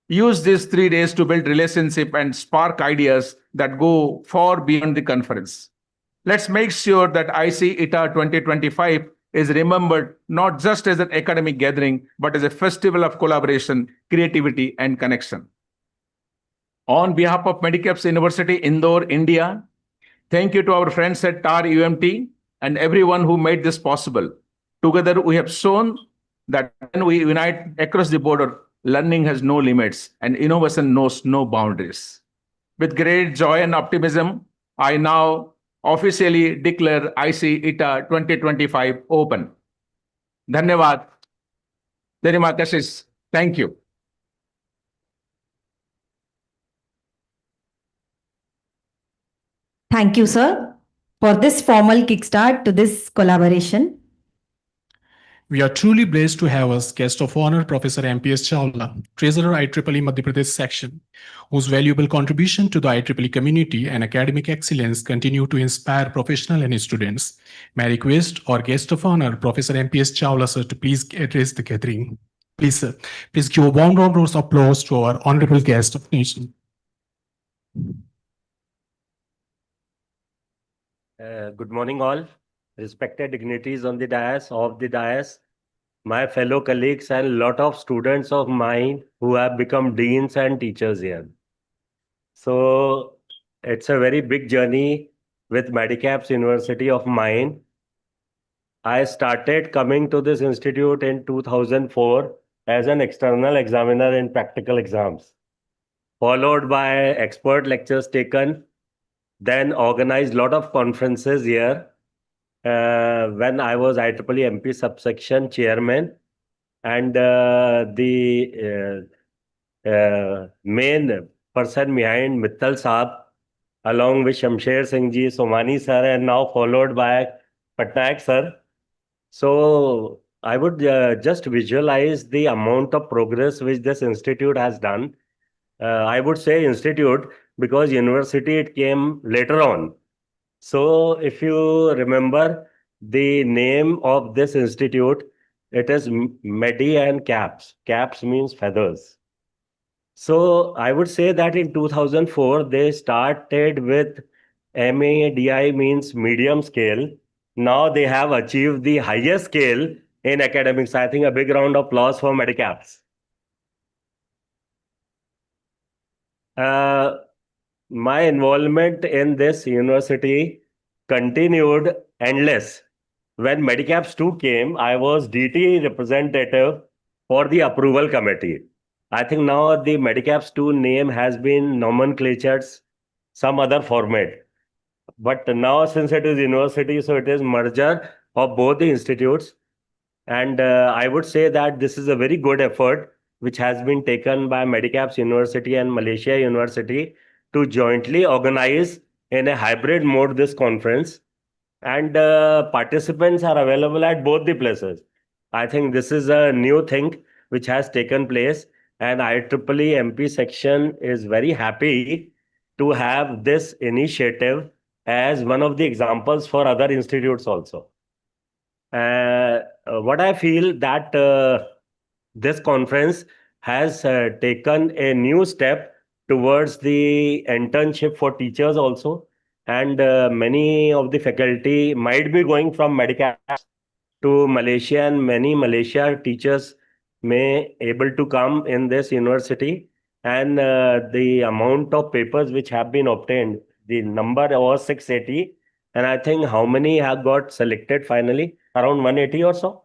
Use these 3 days to build relationship and spark ideas that go far beyond the conference. Let's make sure that ICEETA 2025 is remembered not just as an academic gathering, but as a festival of collaboration, creativity, and connection. On behalf of Medicaps University, Indore, India, thank you to our friends at TAR UMT and everyone who made this possible. Together, we have shown that when we unite across the border, learning has no limits and innovation knows no boundaries. With great joy and optimism, I now officially declare ICEETA 2025 open. Dhanyavad. Terima kasih. Thank you. Thank you, sir, for this formal kickstart to this collaboration. We are truly blessed to have as guest of honor Professor M.P.S. Chawla, Treasurer IEEE Madhya Pradesh Section, whose valuable contribution to the IEEE community and academic excellence continue to inspire professionals and students. May I request our guest of honor, Professor M.P.S. Chawla, sir, to please address the gathering. Please, sir, please give a warm round of applause to our honorable guest of nation. Good morning, all. Respected dignitaries on the dais, off the dais, my fellow colleagues, and a lot of students of mine who have become deans and teachers here. So it's a very big journey with Medicaps University of mine. I started coming to this institute in 2004 as an external examiner in practical exams, followed by expert lectures taken, then organized a lot of conferences here when I was IEEE MP subsection chairman, and the main person behind Mittal Saab, along with Shamsher Singh ji, Somani sir, and now followed by Patnaik sir. So I would just visualize the amount of progress which this institute has done. I would say institute because university it came later on. So if you remember the name of this institute, it is Medi and Caps. Caps means feathers. So I would say that in 2004, they started with MADI means medium scale. Now they have achieved the highest scale in academics. I think a big round of applause for Medicaps. My involvement in this university continued endless. When Medicaps 2 came, I was DT representative for the approval committee. I think now the Medicaps 2 name has been nomenclatured some other format. But now since it is university, so it is merger of both the institutes. And I would say that this is a very good effort which has been taken by Medicaps University and Malaysia University to jointly organize in a hybrid mode this conference. And participants are available at both the places. I think this is a new thing which has taken place, and IEEE MP section is very happy to have this initiative as one of the examples for other institutes also. What I feel that this conference has taken a new step towards the internship for teachers also. And many of the faculty might be going from Medicaps to Malaysia, and many Malaysia teachers may able to come in this university. And the amount of papers which have been obtained, the number was 680. And I think how many have got selected finally? Around 180 or so?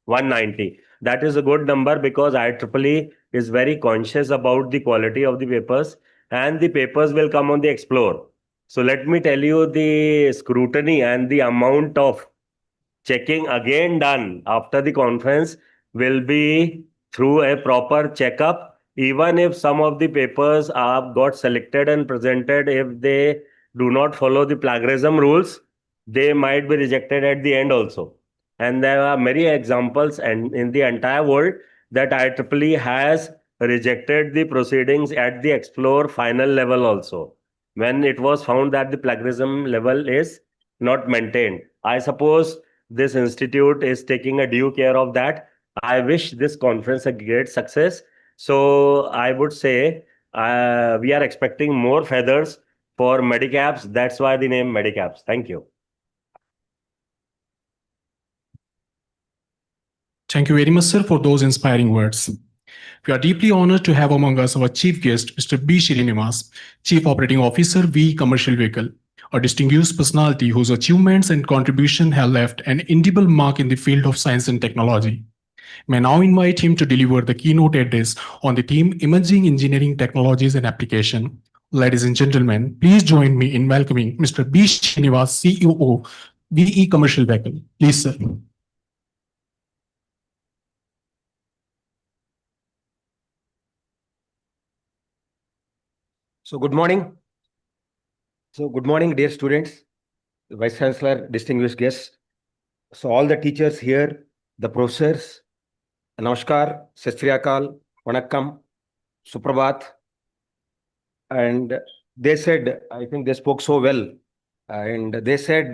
190. That is a good number because IEEE is very conscious about the quality of the papers, and the papers will come on the Explore. So let me tell you the scrutiny and the amount of checking again done after the conference will be through a proper checkup, even if some of the papers are got selected and presented, if they do not follow the plagiarism rules, they might be rejected at the end also. And there are many examples and in the entire world that IEEE has rejected the proceedings at the explore final level also, when it was found that the plagiarism level is not maintained. I suppose this institute is taking a due care of that. I wish this conference a great success. So I would say we are expecting more feathers for Medicaps. That's why the name Medicaps. Thank you. Thank you very much, sir, for those inspiring words. We are deeply honored to have among us our chief guest, Mr. B. Srinivas, Chief Operating Officer, V Commercial Vehicle, a distinguished personality whose achievements and contribution have left an indelible mark in the field of science and technology. May now invite him to deliver the keynote address on the theme Emerging Engineering Technologies and Application. Ladies and gentlemen, please join me in welcoming Mr. B. Srinivas, CEO, VE Commercial Vehicle. Please, sir. So good morning. Good morning, dear students, Vice Chancellor, distinguished guests. So all the teachers here, the professors, Namaskar, Sat Sri Akal, Vanakkam, Suprabhat. And they said, I think they spoke so well. And they said,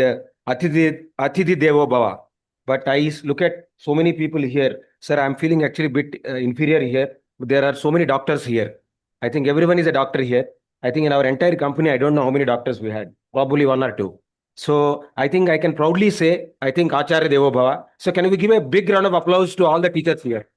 Atithi Devo Bhava. But I look at so many people here. Sir, I'm feeling actually a bit inferior here. There are so many doctors here. I think everyone is a doctor here. I think in our entire company, I don't know how many doctors we had, probably one or two. So I think I can proudly say, I think Acharya Devo Bhava. So can we give a big round of applause to all the teachers here?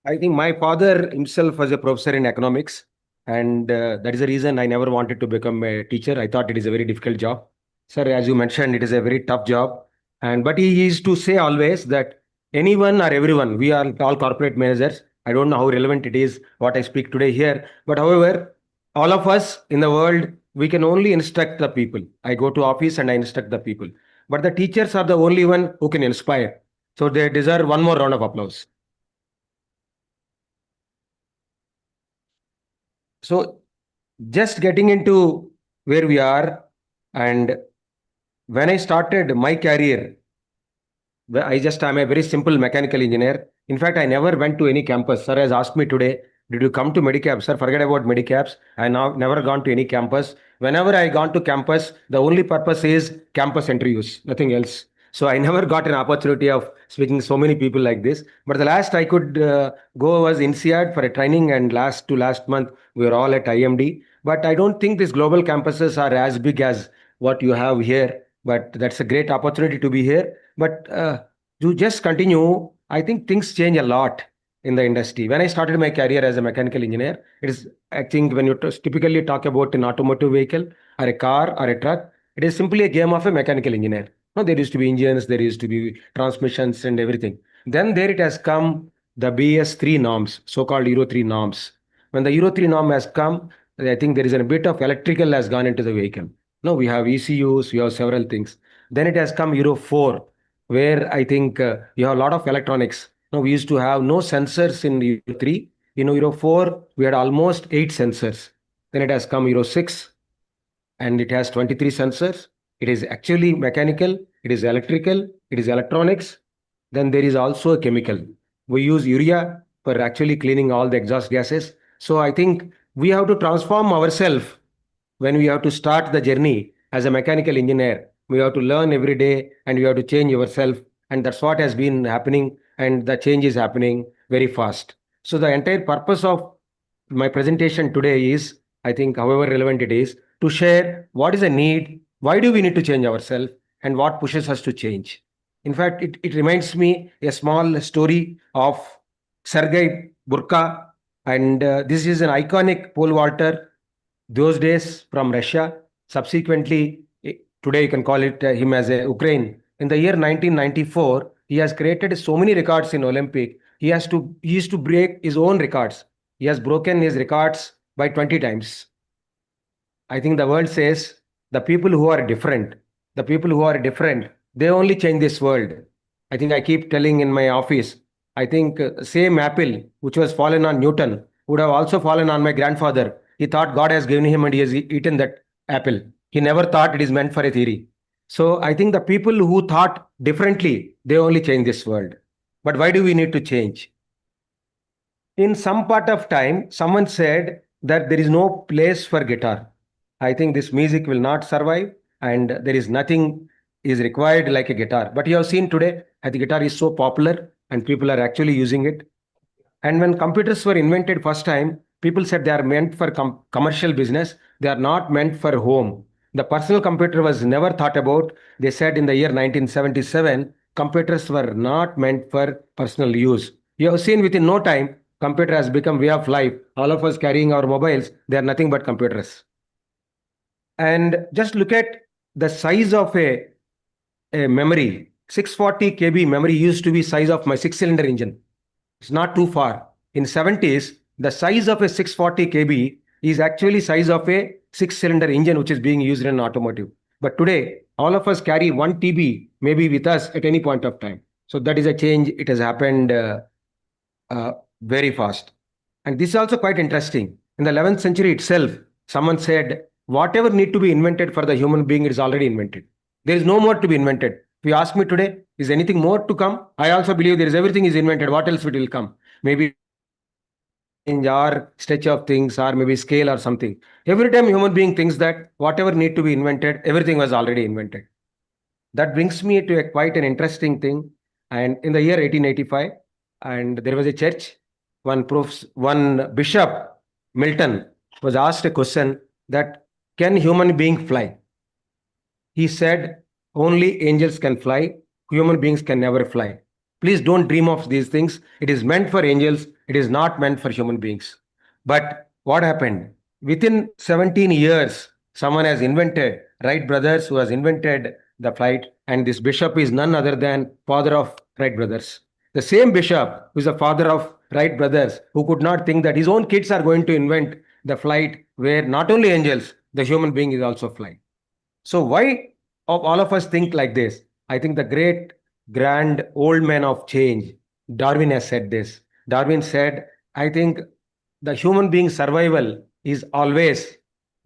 I think my father himself was a professor in economics. And that is the reason I never wanted to become a teacher. I thought it is a very difficult job. Sir, as you mentioned, it is a very tough job. But he used to say always that anyone or everyone, we are all corporate managers. I don't know how relevant it is what I speak today here. But however, all of us in the world, we can only instruct the people. I go to office and I instruct the people. But the teachers are the only one who can inspire. So they deserve one more round of applause. So just getting into where we are, and when I started my career, I'm a very simple mechanical engineer. In fact, I never went to any campus. Sir has asked me today, did you come to Medicaps? Sir, forget about Medicaps. I now never gone to any campus. Whenever I gone to campus, the only purpose is campus interviews, nothing else. So I never got an opportunity of speaking to so many people like this. But the last I could go was INSEAD for a training, and last month we were all at IMD. But I don't think these global campuses are as big as what you have here. But that's a great opportunity to be here. But to just continue, I think things change a lot in the industry. When I started my career as a mechanical engineer, it is, I think when you typically talk about an automotive vehicle or a car or a truck, it is simply a game of a mechanical engineer. No, there used to be engines, there used to be transmissions and everything. Then there it has come the BS3 norms, so-called Euro 3 norms. When the Euro 3 norm has come, I think there is a bit of electrical has gone into the vehicle. No, we have ECUs, we have several things. Then it has come Euro 4, where I think you have a lot of electronics. No, we used to have no sensors in Euro 3. In Euro 4, we had almost 8 sensors. Then it has come Euro 6, and it has 23 sensors. It is actually mechanical, it is electrical, it is electronics. Then there is also a chemical. We use urea for actually cleaning all the exhaust gases. So I think we have to transform ourselves when we have to start the journey as a mechanical engineer. We have to learn every day and we have to change yourself. And that's what has been happening. And the change is happening very fast. So the entire purpose of my presentation today is, I think, however relevant it is, to share what is the need, why do we need to change ourselves, and what pushes us to change. In fact, it reminds me a small story of Sergei Burka. And this is an iconic pole vaulter those days from Russia. Subsequently, today you can call it him as a Ukraine. In the year 1994, he has created so many records in Olympic. He used to break his own records. He has broken his records by 20 times. I think the world says the people who are different, they only change this world. I think I keep telling in my office, I think same apple which was fallen on Newton would have also fallen on my grandfather. He thought God has given him and he has eaten that apple. He never thought it is meant for a theory. So I think the people who thought differently, they only change this world. But why do we need to change? In some part of time, someone said that there is no place for guitar. I think this music will not survive and there is nothing is required like a guitar. But you have seen today, the guitar is so popular and people are actually using it. And when computers were invented first time, people said they are meant for commercial business. They are not meant for home. The personal computer was never thought about. They said in the year 1977, computers were not meant for personal use. You have seen within no time, computer has become way of life. All of us carrying our mobiles, they are nothing but computers. And just look at the size of a memory. 640 KB memory used to be size of my 6-cylinder engine. It's not too far. In 70s, the size of a 640 KB is actually size of a 6-cylinder engine which is being used in automotive. But today, all of us carry 1 TB maybe with us at any point of time. So that is a change. It has happened very fast. And this is also quite interesting. In the 11th century itself, someone said, whatever need to be invented for the human being is already invented. There is no more to be invented. If you ask me today, is anything more to come? I also believe there is everything is invented. What else will come? Maybe change or stretch of things or maybe scale or something. Every time human being thinks that whatever need to be invented, everything was already invented. That brings me to a quite an interesting thing. And in the year 1885, and there was a church, one bishop, Milton, was asked a question that can human being fly? He said, only angels can fly. Human beings can never fly. Please don't dream of these things. It is meant for angels. It is not meant for human beings. But what happened? Within 17 years, someone has invented, Wright brothers who has invented the flight. And this bishop is none other than father of Wright brothers. The same bishop who is the father of Wright brothers, who could not think that his own kids are going to invent the flight where not only angels, the human being is also flying. So why all of us think like this? I think the great, grand old man of change, Darwin has said this. Darwin said, I think the human being's survival is always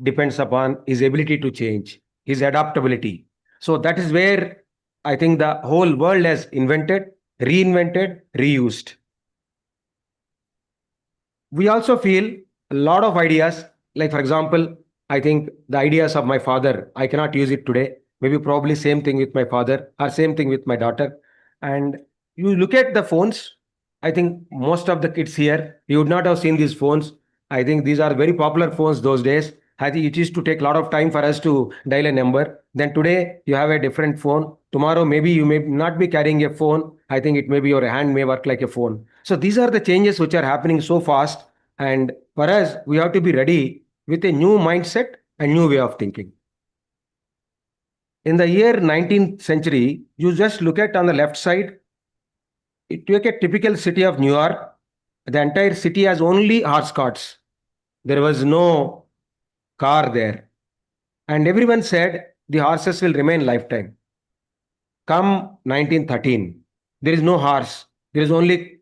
depends upon his ability to change, his adaptability. So that is where I think the whole world has invented, reinvented, reused. We also feel a lot of ideas, like for example, I think the ideas of my father, I cannot use it today. Maybe probably same thing with my father or same thing with my daughter. And you look at the phones, I think most of the kids here, you would not have seen these phones. I think these are very popular phones those days. I think it used to take a lot of time for us to dial a number. Then today you have a different phone. Tomorrow maybe you may not be carrying a phone. I think it may be your hand may work like a phone. So these are the changes which are happening so fast. And for us, we have to be ready with a new mindset and new way of thinking. In the year 19th century, you just look at on the left side, it took a typical city of New York. The entire city has only horse carts. There was no car there. And everyone said the horses will remain lifetime. Come 1913, there is no horse. There is only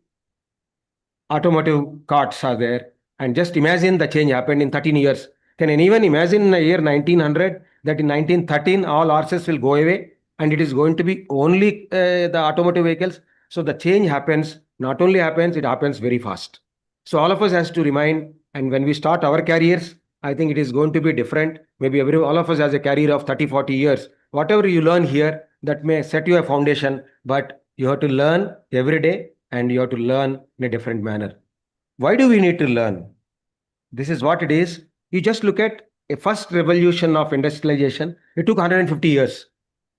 automotive carts are there. And just imagine the change happened in 13 years. Can anyone imagine in the year 1900 that in 1913 all horses will go away and it is going to be only the automotive vehicles? So the change happens, not only happens, it happens very fast. So all of us has to remind, and when we start our careers, I think it is going to be different. Maybe all of us has a career of 30, 40 years. Whatever you learn here, that may set you a foundation, but you have to learn every day and you have to learn in a different manner. Why do we need to learn? This is what it is. You just look at a first revolution of industrialization. It took 150 years.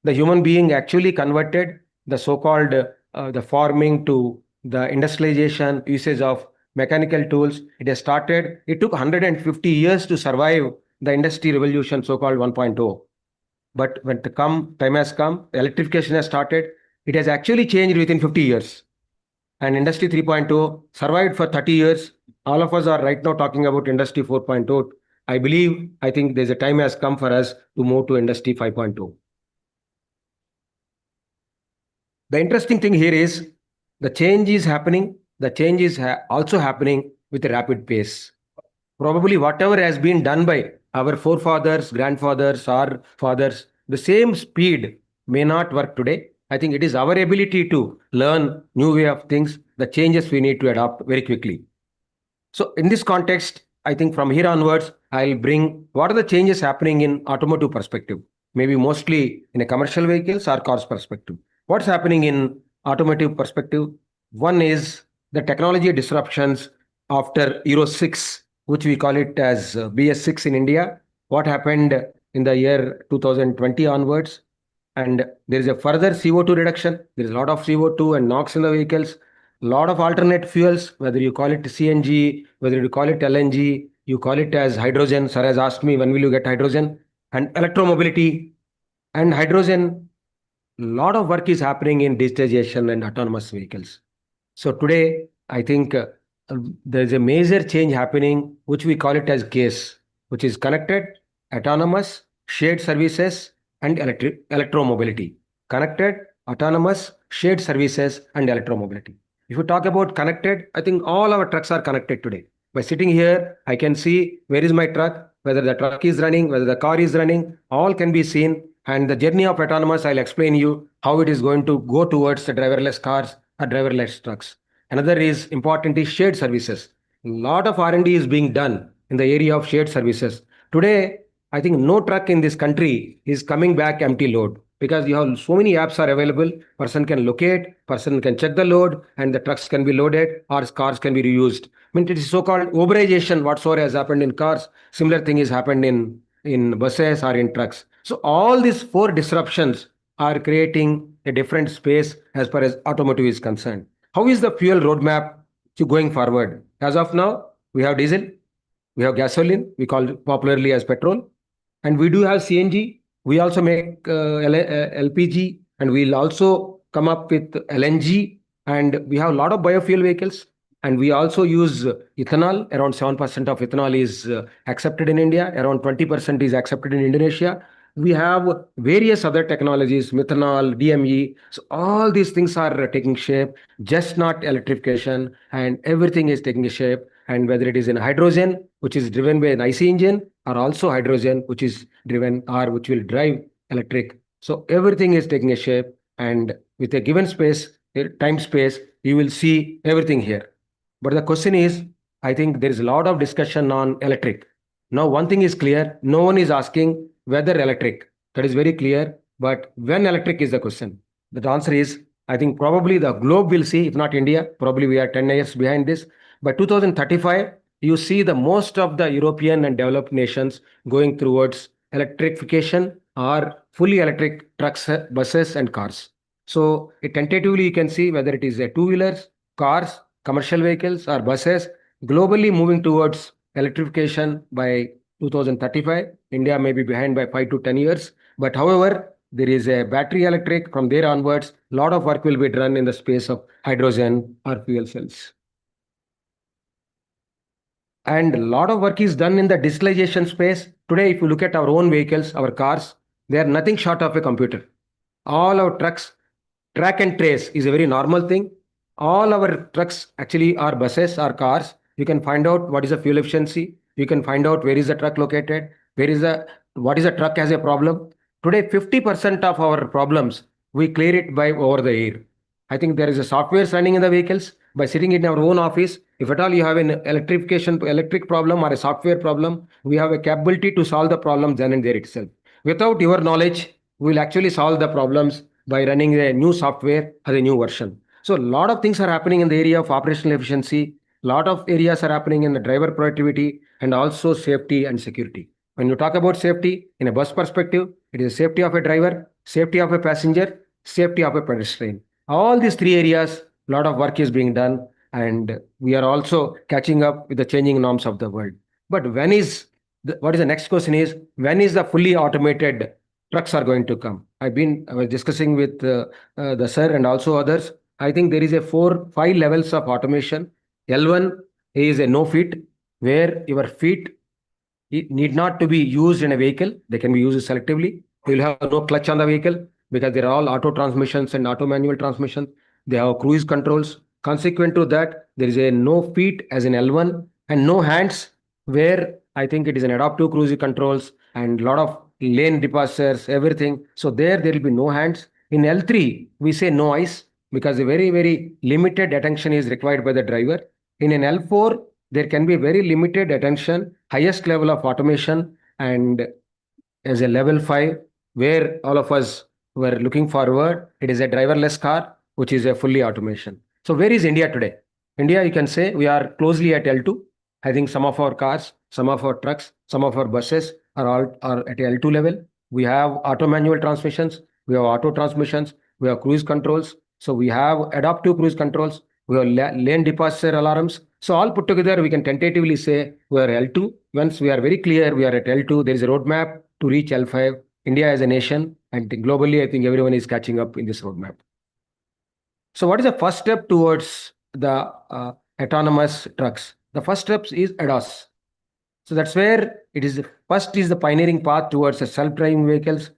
The human being actually converted the so-called the farming to the industrialization, usage of mechanical tools. It has started. It took 150 years to survive the industry revolution, so-called 1.0. But when the time has come, electrification has started. It has actually changed within 50 years. And Industry 3.0 survived for 30 years. All of us are right now talking about Industry 4.0. I think there's a time has come for us to move to Industry 5.0. The interesting thing here is the change is happening. The change is also happening with a rapid pace. Probably whatever has been done by our forefathers, grandfathers, or fathers, the same speed may not work today. I think it is our ability to learn new way of things, the changes we need to adopt very quickly. So in this context, I think from here onwards, I'll bring what are the changes happening in automotive perspective, maybe mostly in a commercial vehicles or cars perspective. What's happening in automotive perspective? One is the technology disruptions after Euro 6, which we call it as BS6 in India. What happened in the year 2020 onwards? And there is a further CO2 reduction. There is a lot of CO2 and NOx in the vehicles. Lot of alternate fuels, whether you call it CNG, whether you call it LNG, you call it as hydrogen. Sir has asked me, when will you get hydrogen? And electromobility and hydrogen, lot of work is happening in digitization and autonomous vehicles. So today, I think there's a major change happening, which we call it as CASE, which is connected, autonomous, shared services, and electromobility. Connected, autonomous, shared services, and electromobility. If you talk about connected, I think all our trucks are connected today. By sitting here, I can see where is my truck, whether the truck is running, whether the car is running, all can be seen. And the journey of autonomous, I'll explain you how it is going to go towards the driverless cars or driverless trucks. Another is important is shared services. A lot of R&D is being done in the area of shared services. Today, I think no truck in this country is coming back empty load, because you have so many apps are available. Person can locate, person can check the load, and the trucks can be loaded or cars can be reused. I mean, it is so-called Uberization, whatsoever has happened in cars. Similar thing is happened in buses or in trucks. So all these four disruptions are creating a different space as far as automotive is concerned. How is the fuel roadmap to going forward? As of now, we have diesel, we have gasoline, we call it popularly as petrol, and we do have CNG. We also make LPG, and we'll also come up with LNG, and we have a lot of biofuel vehicles, and we also use ethanol. Around 7% of ethanol is accepted in India. Around 20% is accepted in Indonesia. We have various other technologies, methanol, DME. So all these things are taking shape, just not electrification, and everything is taking shape. And whether it is in hydrogen, which is driven by an IC engine, or also hydrogen, which is driven or which will drive electric. So everything is taking a shape, and with a given space, time space, you will see everything here. But the question is, I think there is a lot of discussion on electric. Now, one thing is clear, no one is asking whether electric. That is very clear. But when electric is the question. The answer is, I think probably the globe will see, if not India, probably we are 10 years behind this. By 2035, you see the most of the European and developed nations going towards electrification or fully electric trucks, buses, and cars. So tentatively, you can see whether it is a two-wheelers, cars, commercial vehicles, or buses, globally moving towards electrification by 2035. India may be behind by 5 to 10 years. But however, there is a battery electric. From there onwards, a lot of work will be done in the space of hydrogen or fuel cells. And a lot of work is done in the digitalization space. Today, if you look at our own vehicles, our cars, they are nothing short of a computer. All our trucks, track and trace is a very normal thing. All our trucks actually are buses or cars. You can find out what is the fuel efficiency. You can find out where is the truck located, what is the truck has a problem. Today, 50% of our problems, we clear it by over the air. I think there is a software running in the vehicles. By sitting in our own office, if at all you have an electric problem or a software problem, we have a capability to solve the problem then and there itself. Without your knowledge, we will actually solve the problems by running a new software or a new version. So a lot of things are happening in the area of operational efficiency. A lot of areas are happening in the driver productivity and also safety and security. When you talk about safety in a bus perspective, it is safety of a driver, safety of a passenger, safety of a pedestrian. All these three areas, a lot of work is being done, and we are also catching up with the changing norms of the world. But what is the next question is, when is the fully automated trucks are going to come? I was discussing with the sir and also others. I think there is a 4-5 levels of automation. L1 is a no feet, where your feet need not to be used in a vehicle. They can be used selectively. You will have no clutch on the vehicle. because they're all auto transmissions and auto manual transmissions. They have cruise controls. Consequent to that, there is a no feet as in L1 and no hands, where I think it is an adaptive cruise controls and a lot of lane departures, everything. So there will be no hands. In L3, we say no eyes because a very, very limited attention is required by the driver. In an L4, there can be very limited attention, highest level of automation, and as a level 5, where all of us were looking forward, it is a driverless car, which is a fully automation. So where is India today? India, you can say we are closely at L2. I think some of our cars, some of our trucks, some of our buses are at L2 level. We have auto manual transmissions, we have auto transmissions, we have cruise controls. So we have adaptive cruise controls, we have lane departure alarms. So all put together, we can tentatively say we are L2. Once we are very clear, we are at L2. There is a roadmap to reach L5. India as a nation, and globally, I think everyone is catching up in this roadmap. So what is the first step towards the autonomous trucks? The first step is ADAS. So that's where it is. First is the pioneering path towards the self-driving vehicles.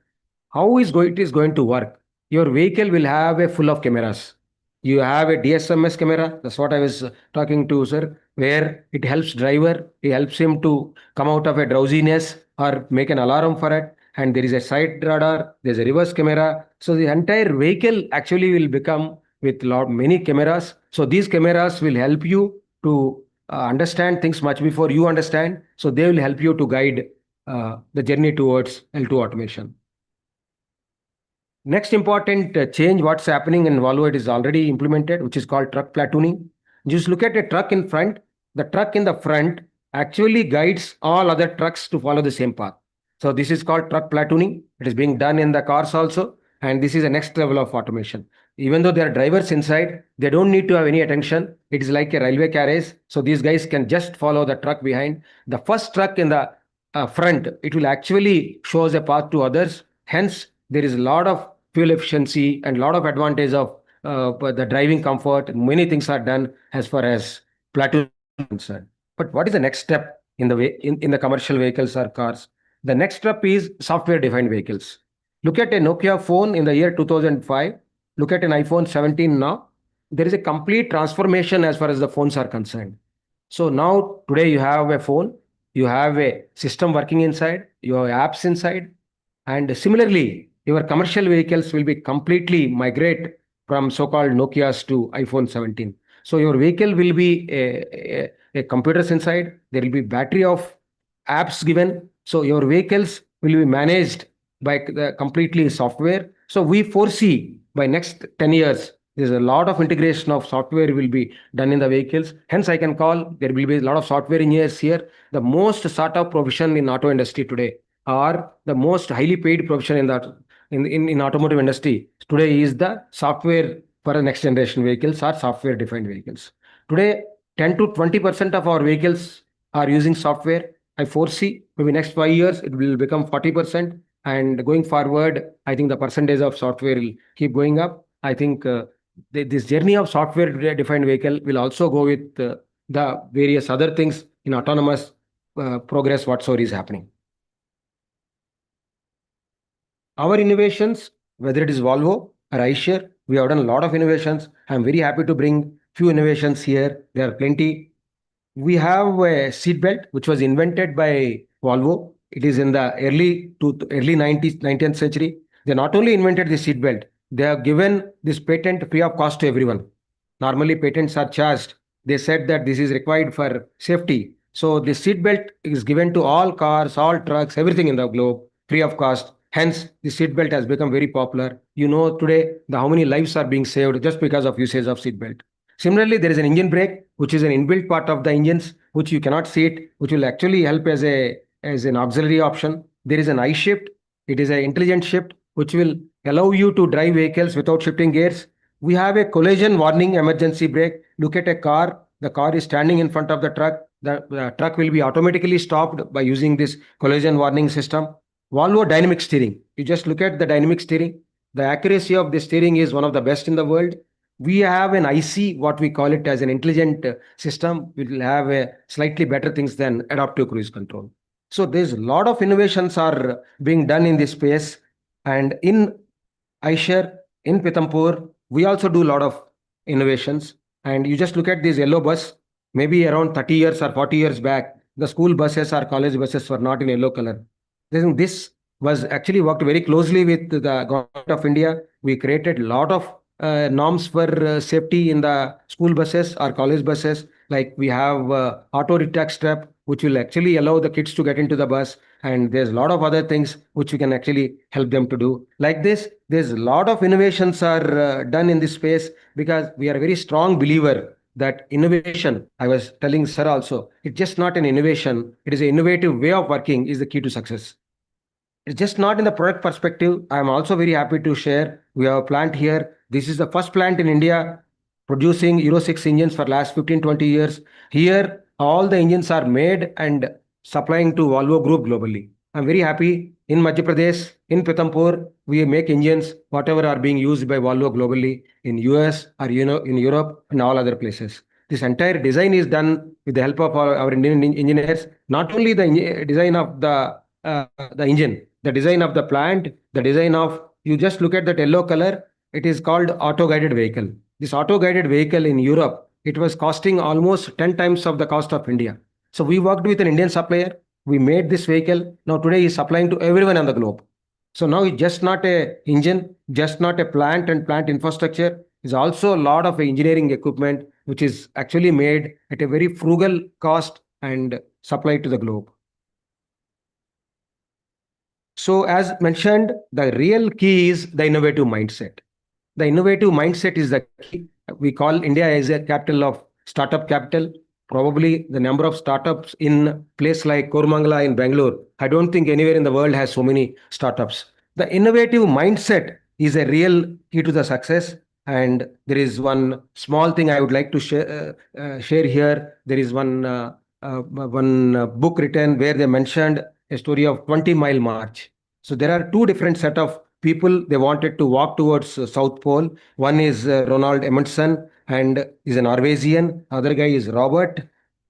How is it is going to work? Your vehicle will have a full of cameras. You have a DSMS camera. That's what I was talking to, sir, where it helps driver. It helps him to come out of a drowsiness or make an alarm for it. And there is a side radar. There's a reverse camera. So the entire vehicle actually will become with many cameras. So these cameras will help you to understand things much before you understand. So they will help you to guide the journey towards L2 automation. Next important change, what's happening in Volvo, it is already implemented, which is called truck platooning. Just look at a truck in front. The truck in the front actually guides all other trucks to follow the same path. So this is called truck platooning. It is being done in the cars also. And this is the next level of automation. Even though there are drivers inside, they don't need to have any attention. It is like a railway carriage. So these guys can just follow the truck behind. The first truck in the front, it will actually shows a path to others. Hence, there is a lot of fuel efficiency and a lot of advantage of the driving comfort. Many things are done as far as platoon is concerned. But what is the next step in the way in the commercial vehicles or cars? The next step is software-defined vehicles. Look at a Nokia phone in the year 2005. Look at an iPhone 17 now. There is a complete transformation as far as the phones are concerned. So now today you have a phone, you have a system working inside, you have apps inside, and similarly, your commercial vehicles will be completely migrate from so-called Nokias to iPhone 17. So your vehicle will be a computers inside. There will be battery of apps given. So your vehicles will be managed by the completely software. So we foresee by next 10 years, there's a lot of integration of software will be done in the vehicles. Hence, I can call there will be a lot of software engineers here. The most sought of profession in auto industry today, or the most highly paid profession in that in automotive industry today is the software for the next generation vehicles or software defined vehicles. Today, 10 to 20% of our vehicles are using software. I foresee maybe next 5 years it will become 40%, and going forward, I think the percentage of software will keep going up. I think this journey of software defined vehicle will also go with the various other things in autonomous progress whatsoever is happening. Our innovations, whether it is Volvo or iShare, we have done a lot of innovations. I'm very happy to bring few innovations here. There are plenty. We have a seat belt which was invented by Volvo. It is in the early 19th century. They not only invented the seat belt, they have given this patent free of cost to everyone. Normally, patents are charged. They said that this is required for safety. So the seat belt is given to all cars, all trucks, everything in the globe, free of cost. Hence, the seat belt has become very popular. You know today how many lives are being saved just because of usage of seat belt. Similarly, there is an engine brake, which is an inbuilt part of the engines, which you cannot see it, which will actually help as an auxiliary option. There is an iShift. It is an intelligent shift, which will allow you to drive vehicles without shifting gears. We have a collision warning emergency brake. Look at a car. The car is standing in front of the truck. The truck will be automatically stopped by using this collision warning system. Volvo dynamic steering. You just look at the dynamic steering. The accuracy of the steering is one of the best in the world. We have an IC, what we call it as an intelligent system. We will have a slightly better things than adaptive cruise control. So there's a lot of innovations are being done in this space. And in Aisher, in Pitampur, we also do a lot of innovations. And you just look at this yellow bus, maybe around 30 years or 40 years back, the school buses or college buses were not in yellow color. Then this was actually worked very closely with the government of India. We created a lot of norms for safety in the school buses or college buses. Like we have auto detach strap, which will actually allow the kids to get into the bus. And there's a lot of other things which we can actually help them to do. Like this, there's a lot of innovations are done in this space because we are a very strong believer that innovation, I was telling sir also, it's just not an innovation. It is an innovative way of working is the key to success. It's just not in the product perspective. I'm also very happy to share. We have a plant here. This is the first plant in India producing Euro 6 engines for last 15, 20 years. Here, all the engines are made and supplying to Volvo Group globally. I'm very happy. In Madhya Pradesh, in Pitampur, we make engines, whatever are being used by Volvo globally in US or in Europe and all other places. This entire design is done with the help of our Indian engineers. Not only the design of the engine, the design of the plant, the design of, you just look at that yellow color, it is called auto-guided vehicle. This auto-guided vehicle in Europe, it was costing almost 10 times of the cost of India. So we worked with an Indian supplier. We made this vehicle. Now today is supplying to everyone on the globe. So now it's just not a engine, just not a plant and plant infrastructure. It's also a lot of engineering equipment, which is actually made at a very frugal cost and supplied to the globe. So as mentioned, the real key is the innovative mindset. The innovative mindset is the key. We call India as a capital of startup capital. Probably the number of startups in place like Kormangala in Bangalore, I don't think anywhere in the world has so many startups. The innovative mindset is a real key to the success. And there is one small thing I would like to share here. There is one book written where they mentioned a story of 20-mile march. So there are two different set of people. They wanted to walk towards South Pole. One is Ronald Emerson and is a Norwegian. Other guy is Robert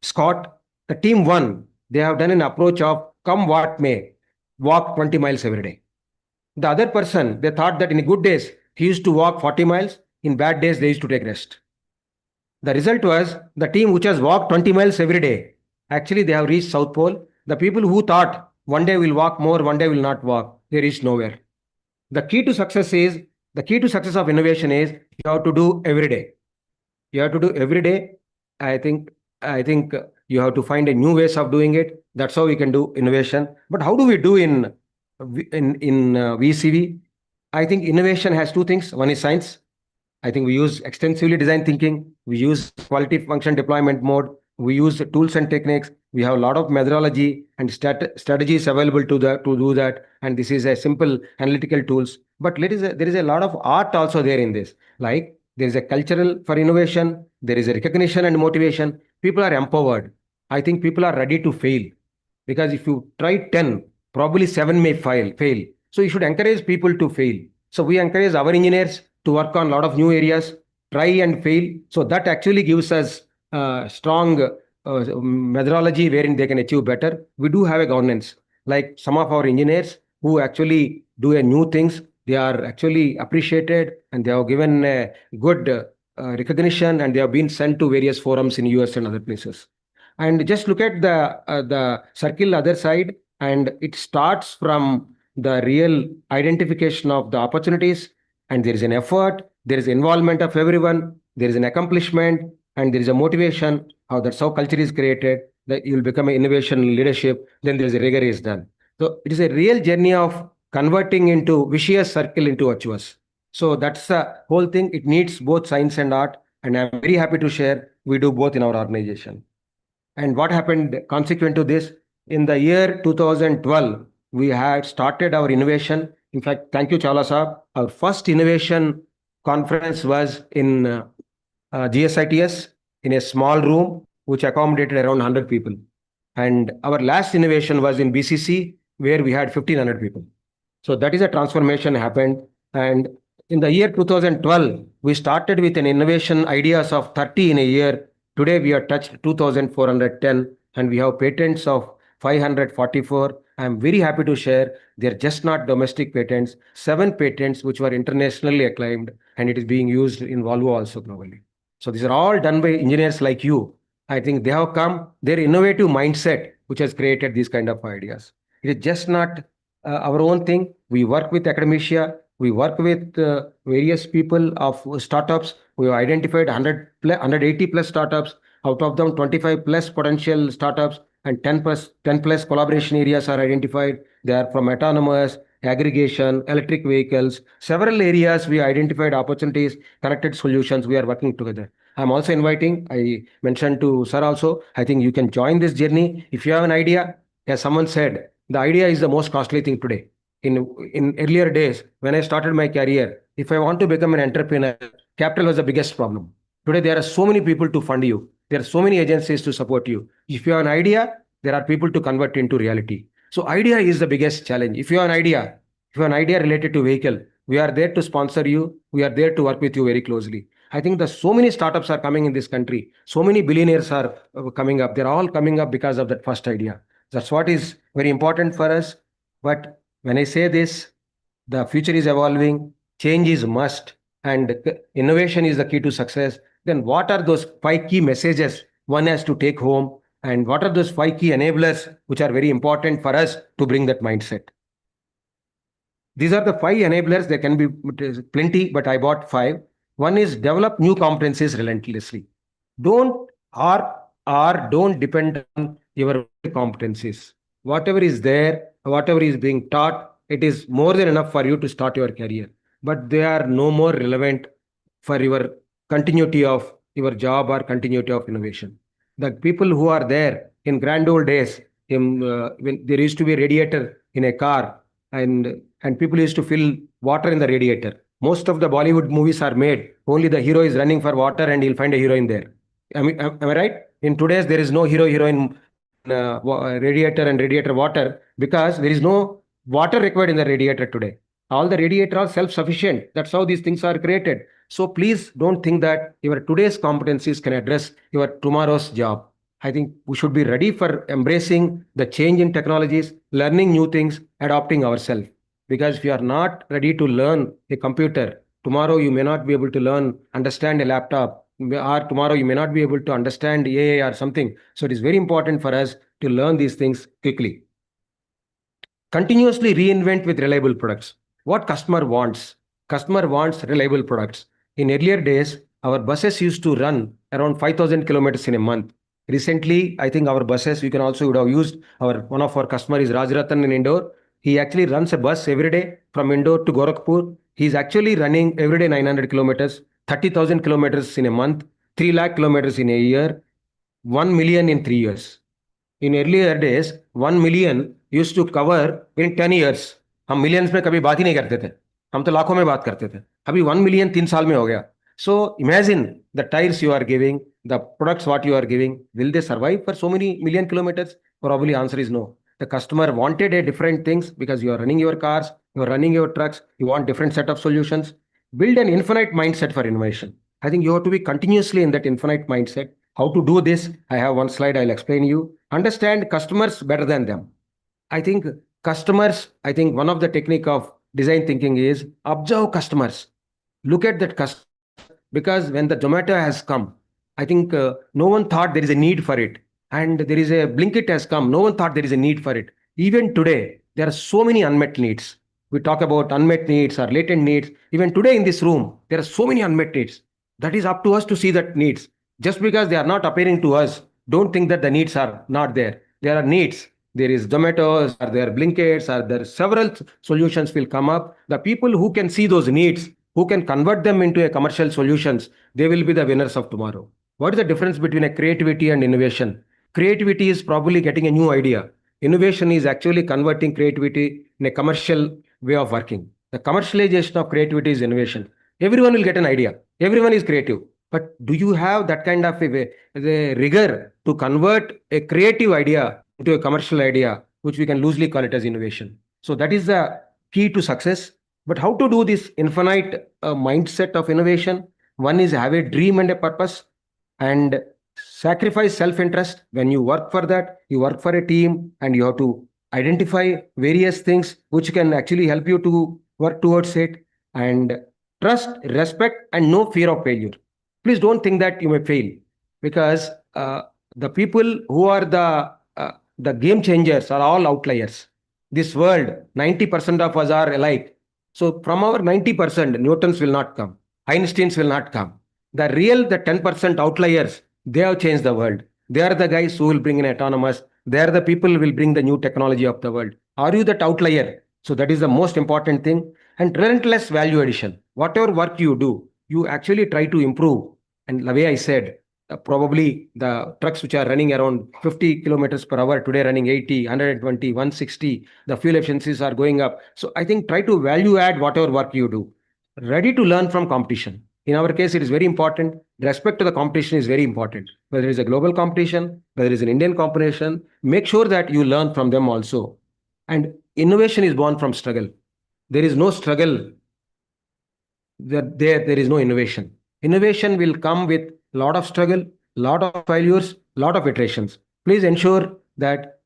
Scott. The team won. They have done an approach of come what may, walk 20 miles every day. The other person, they thought that in good days, he used to walk 40 miles. In bad days, they used to take rest. The result was the team which has walked 20 miles every day, actually they have reached South Pole. The people who thought one day will walk more, one day will not walk, they reached nowhere. The key to success of innovation is you have to do every day. You have to do every day. I think you have to find a new ways of doing it. That's how we can do innovation. But how do we do in VCV? I think innovation has two things. One is science. I think we use extensively design thinking. We use quality function deployment mode. We use tools and techniques. We have a lot of methodology and strategies available to do that. And this is a simple analytical tools. But there is a lot of art also there in this. Like there is a cultural for innovation. There is a recognition and motivation. People are empowered. I think people are ready to fail. Because if you try 10, probably 7 may fail. So you should encourage people to fail. So we encourage our engineers to work on a lot of new areas, try and fail. So that actually gives us strong methodology wherein they can achieve better. We do have a governance. Like some of our engineers who actually do a new things, they are actually appreciated and they have given a good recognition and they have been sent to various forums in US and other places. And just look at the circle other side, and it starts from the real identification of the opportunities, and there is an effort, there is involvement of everyone, there is an accomplishment, and there is a motivation. That's how culture is created, that you will become an innovation leadership, then there is a rigor is done. So it is a real journey of converting into vicious circle into virtuous. So that's the whole thing. It needs both science and art, and I'm very happy to share we do both in our organization. And what happened consequent to this? In the year 2012, we had started our innovation. In fact, thank you, Chawla Saab. Our first innovation conference was in GSITS in a small room, which accommodated around 100 people. And our last innovation was in BCC, where we had 1,500 people. So that is a transformation happened. And in the year 2012, we started with an innovation ideas of 30 in a year. Today, we have touched 2,410 and we have patents of 544 I'm very happy to share they're just not domestic patents, 7 patents which were internationally acclaimed, and it is being used in Volvo also globally. So these are all done by engineers like you. I think they have come, their innovative mindset, which has created these kind of ideas. It is just not our own thing. We work with academia, we work with various people of startups. We have identified 180 plus startups. Out of them, 25 plus potential startups and 10 plus collaboration areas are identified. They are from autonomous, aggregation, electric vehicles, several areas we identified opportunities, connected solutions. We are working together. I'm also inviting, I mentioned to sir also, I think you can join this journey. If you have an idea, as someone said, the idea is the most costly thing today. In earlier days, when I started my career, if I want to become an entrepreneur, capital was the biggest problem. Today, there are so many people to fund you. There are so many agencies to support you. If you have an idea, there are people to convert into reality. So idea is the biggest challenge. If you have an idea, related to vehicle, we are there to sponsor you. We are there to work with you very closely. I think so many startups are coming in this country. So many billionaires are coming up. They're all coming up because of that first idea. That's what is very important for us. But when I say this, the future is evolving, change is must, and innovation is the key to success. Then what are those 5 key messages one has to take home? And what are those 5 key enablers which are very important for us to bring that mindset? These are the 5 enablers. There can be plenty, but I bought 5. One is develop new competencies relentlessly. Don't depend on your competencies. Whatever is there, whatever is being taught, it is more than enough for you to start your career. But they are no more relevant for your continuity of your job or continuity of innovation. The people who are there in grand old days, when there used to be a radiator in a car, and people used to fill water in the radiator. Most of the Bollywood movies are made. Only the hero is running for water and he'll find a heroine there. Am I right? In today's, there is no hero-heroine radiator and radiator water because there is no water required in the radiator today. All the radiator are self-sufficient. That's how these things are created. So please don't think that your today's competencies can address your tomorrow's job. I think we should be ready for embracing the change in technologies, learning new things, adopting ourselves. Because if you are not ready to learn a computer, tomorrow you may not be able to understand a laptop, or tomorrow you may not be able to understand AI or something. So it is very important for us to learn these things quickly. Continuously reinvent with reliable products. What customer wants? Customer wants reliable products. In earlier days, our buses used to run around 5,000 kilometers in a month. Recently, I think our buses, you can also would have used one of our customers is Rajratan in Indore. He actually runs a bus every day from Indore to Gorakhpur. He's actually running every day 900 kilometers, 30,000 kilometers in a month, 3 lakh kilometers in a year, 1 million in 3 years. In earlier days, 1 million used to cover in 10 years. हम millions में कभी बात ही नहीं करते थे. हम तो लाखों में बात करते थे. अभी 1 million 3 साल में हो गया. So imagine the tires you are giving, the products what you are giving, will they survive for so many million kilometers? Probably answer is no. The customer wanted a different things because you are running your cars, you are running your trucks, you want different set of solutions. Build an infinite mindset for innovation. I think you have to be continuously in that infinite mindset. How to do this? I have one slide I'll explain you. Understand customers better than them. I think customers, one of the technique of design thinking is observe customers. Look at that customer. Because when the Zomato has come, I think no one thought there is a need for it. And there is a Blinkit has come. No one thought there is a need for it. Even today, there are so many unmet needs. We talk about unmet needs or latent needs. Even today in this room, there are so many unmet needs. That is up to us to see that needs. Just because they are not appearing to us, don't think that the needs are not there. There are needs. There is Zomatos, or there are Blinkits, or there are several solutions will come up. The people who can see those needs, who can convert them into a commercial solutions, they will be the winners of tomorrow. What is the difference between a creativity and innovation? Creativity is probably getting a new idea. Innovation is actually converting creativity in a commercial way of working. The commercialization of creativity is innovation. Everyone will get an idea. Everyone is creative. But do you have that kind of a rigor to convert a creative idea into a commercial idea, which we can loosely call it as innovation? So that is the key to success. But how to do this infinite mindset of innovation? One is have a dream and a purpose and sacrifice self-interest. When you work for that, you work for a team and you have to identify various things which can actually help you to work towards it, and trust, respect, and no fear of failure. Please don't think that you may fail, because the people who are the game changers are all outliers. This world, 90% of us are alike. So from our 90%, Newtons will not come, Einsteins will not come. The 10% outliers, they have changed the world. They are the guys who will bring in autonomous. They are the people who will bring the new technology of the world. Are you that outlier? So that is the most important thing. And relentless value addition. Whatever work you do, you actually try to improve. And the way I said, probably the trucks which are running around 50 kilometers per hour today running 80, 120, 160, the fuel efficiencies are going up. So I think try to value add whatever work you do. Ready to learn from competition. In our case, it is very important. Respect to the competition is very important. Whether it is a global competition, whether it is an Indian competition, make sure that you learn from them also. And innovation is born from struggle. There is no struggle. There is no innovation. Innovation will come with lot of struggle, lot of failures, lot of iterations. Please ensure that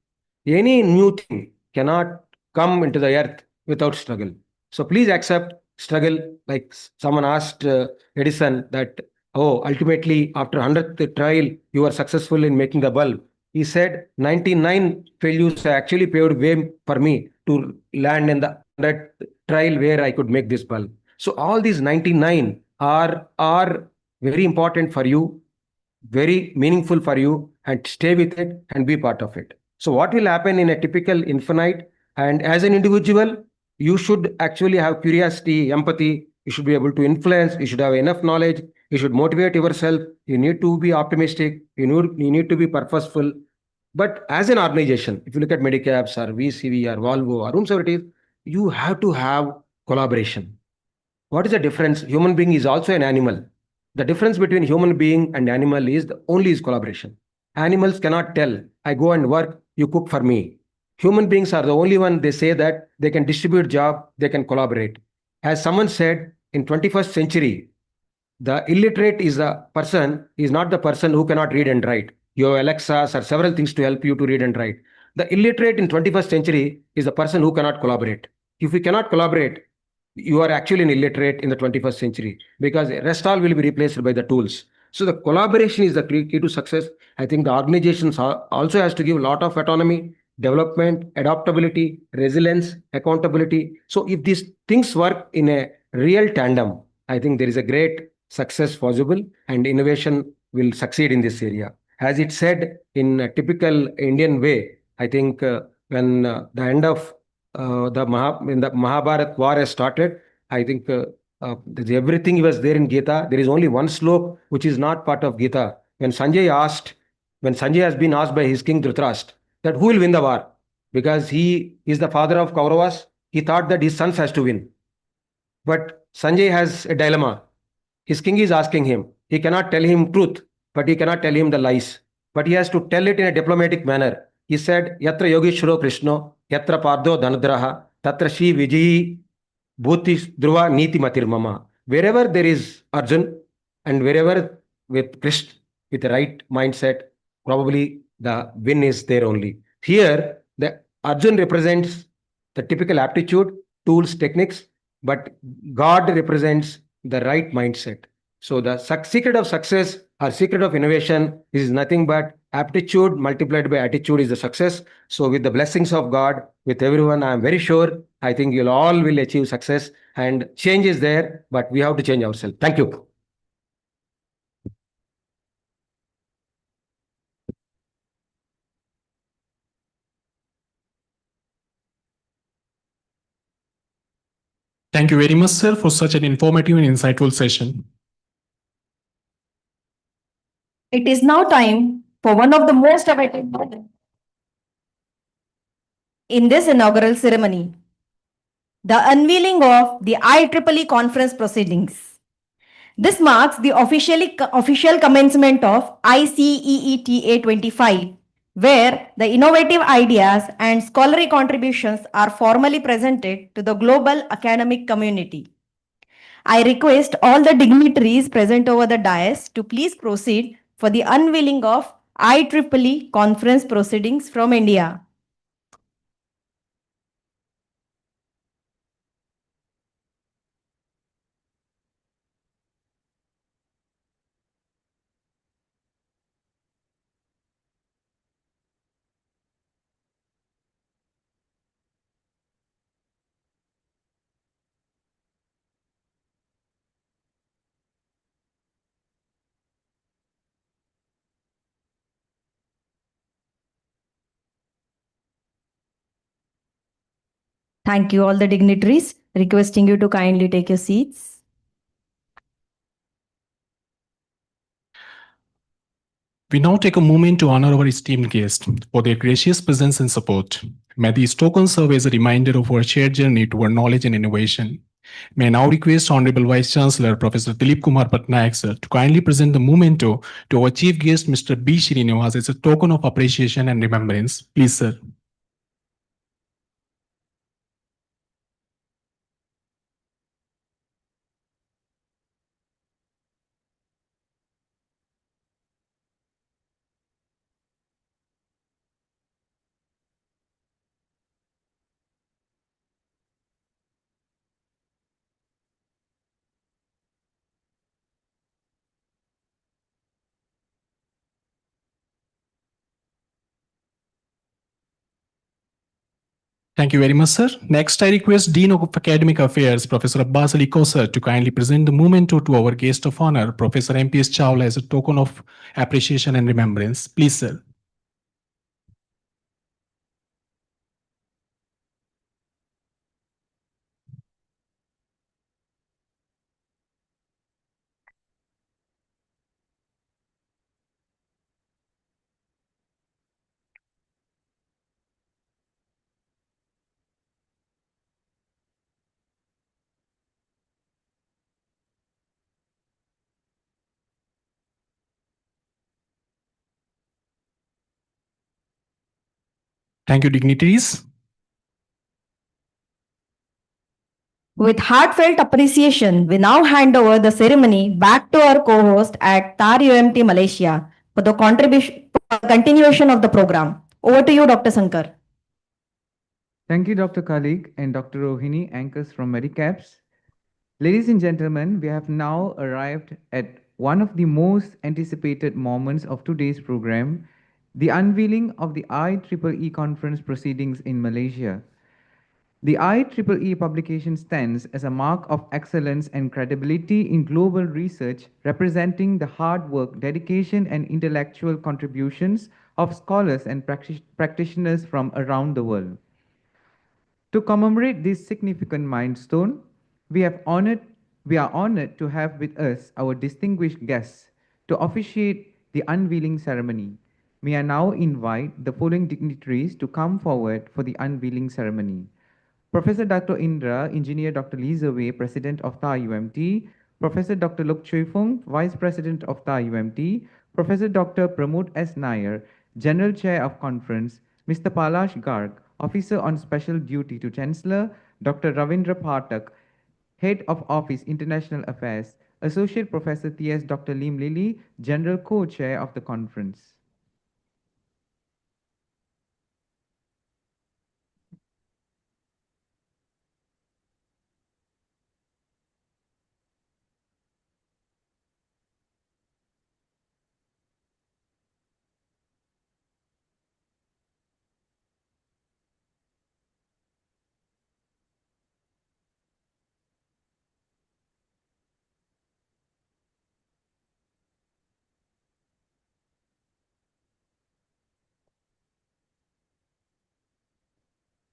any new thing cannot come into the earth without struggle. So please accept struggle. Like someone asked Edison that, oh, ultimately after 100th trial, you were successful in making the bulb. He said 99 failures actually paved way for me to land in the 100th trial where I could make this bulb. So all these 99 are very important for you, very meaningful for you, and stay with it and be part of it. So what will happen in a typical infinite, and as an individual, you should actually have curiosity, empathy, you should be able to influence, you should have enough knowledge, you should motivate yourself, you need to be optimistic, you need to be purposeful. But as an organization, if you look at Medicaps or VCV or Volvo or whomsoever it is, you have to have collaboration. What is the difference? Human being is also an animal. The difference between human being and animal is only is collaboration. Animals cannot tell, I go and work, you cook for me. Human beings are the only one, they say that they can distribute job, they can collaborate. As someone said, in 21st century, the illiterate is not the person who cannot read and write. You have Alexas or several things to help you to read and write. The illiterate in 21st century is the person who cannot collaborate. If you cannot collaborate, you are actually an illiterate in the 21st century, because the rest all will be replaced by the tools. So the collaboration is the key to success. I think the organizations also has to give a lot of autonomy, development, adaptability, resilience, accountability. So if these things work in a real tandem, I think there is a great success possible and innovation will succeed in this area. As it said in a typical Indian way, I think when the end of when the Mahabharat war has started, I think everything was there in Gita. There is only one slok which is not part of Gita. When Sanjay has been asked by his king Dhritarashtra that who will win the war, because he is the father of Kauravas, he thought that his sons has to win. But Sanjay has a dilemma. His king is asking him. He cannot tell him truth, but he cannot tell him the lies. But he has to tell it in a diplomatic manner. He said, Yatra Yogeshwaro Krishno, Yatra Pardo Dhanadraha, Tatra Shri Vijayi Bhuti Dhruva Niti Matir Mama. Wherever there is Arjun and wherever with Krishna, with the right mindset, probably the win is there only. Here, the Arjun represents the typical aptitude, tools, techniques, but God represents the right mindset. So the secret of success or secret of innovation is nothing but aptitude multiplied by attitude is the success. So with the blessings of God, with everyone, I am very sure, I think you'll all will achieve success, and change is there, but we have to change ourselves. Thank you. Thank you very much, sir, for such an informative and insightful session. It is now time for one of the most awaited moments in this inaugural ceremony, the unveiling of the IEEE conference proceedings. This marks the official commencement of ICEETA-2025, where the innovative ideas and scholarly contributions are formally presented to the global academic community. I request all the dignitaries present over the dais to please proceed for the unveiling of IEEE conference proceedings from India. Thank you, all the dignitaries. Requesting you to kindly take your seats. We now take a moment to honor our esteemed guests for their gracious presence and support. May these tokens serve as a reminder of our shared journey toward knowledge and innovation. May I now request Honorable Vice Chancellor Professor Dilip Kumar Patnaik sir to kindly present the memento to our chief guest Mr. B. Srinivas as a token of appreciation and remembrance. Please, sir. Thank you very much, sir. Next, I request Dean of Academic Affairs, Professor Abbas Ali Koser, to kindly present the memento to our guest of honor, Professor M.P.S. Chawla, as a token of appreciation and remembrance. Please, sir. Thank you, dignitaries. With heartfelt appreciation, we now hand over the ceremony back to our co-host at TAR UMT Malaysia for the continuation of the program. Over to you, Dr. Sankar. Thank you, Dr. Kalik and Dr. Rohini, anchors from Medicaps. Ladies and gentlemen, we have now arrived at one of the most anticipated moments of today's program, the unveiling of the IEEE conference proceedings in Malaysia. The IEEE publication stands as a mark of excellence and credibility in global research, representing the hard work, dedication, and intellectual contributions of scholars and practitioners from around the world. To commemorate this significant milestone, we are honored to have with us our distinguished guests to officiate the unveiling ceremony. May I now invite the following dignitaries to come forward for the unveiling ceremony. Professor Dr. Indra, Engineer Dr. Lee Zerwei, President of TAR UMT, Professor Dr. Lok Choi Fung, Vice President of TAR UMT, Professor Dr. Pramod S. Nair, General Chair of Conference, Mr. Palash Garg, Officer on Special Duty to Chancellor, Dr. Ravindra Pathak, Head of Office International Affairs, Associate Professor T.S. Dr. Lim Lili, General Co-Chair of the conference.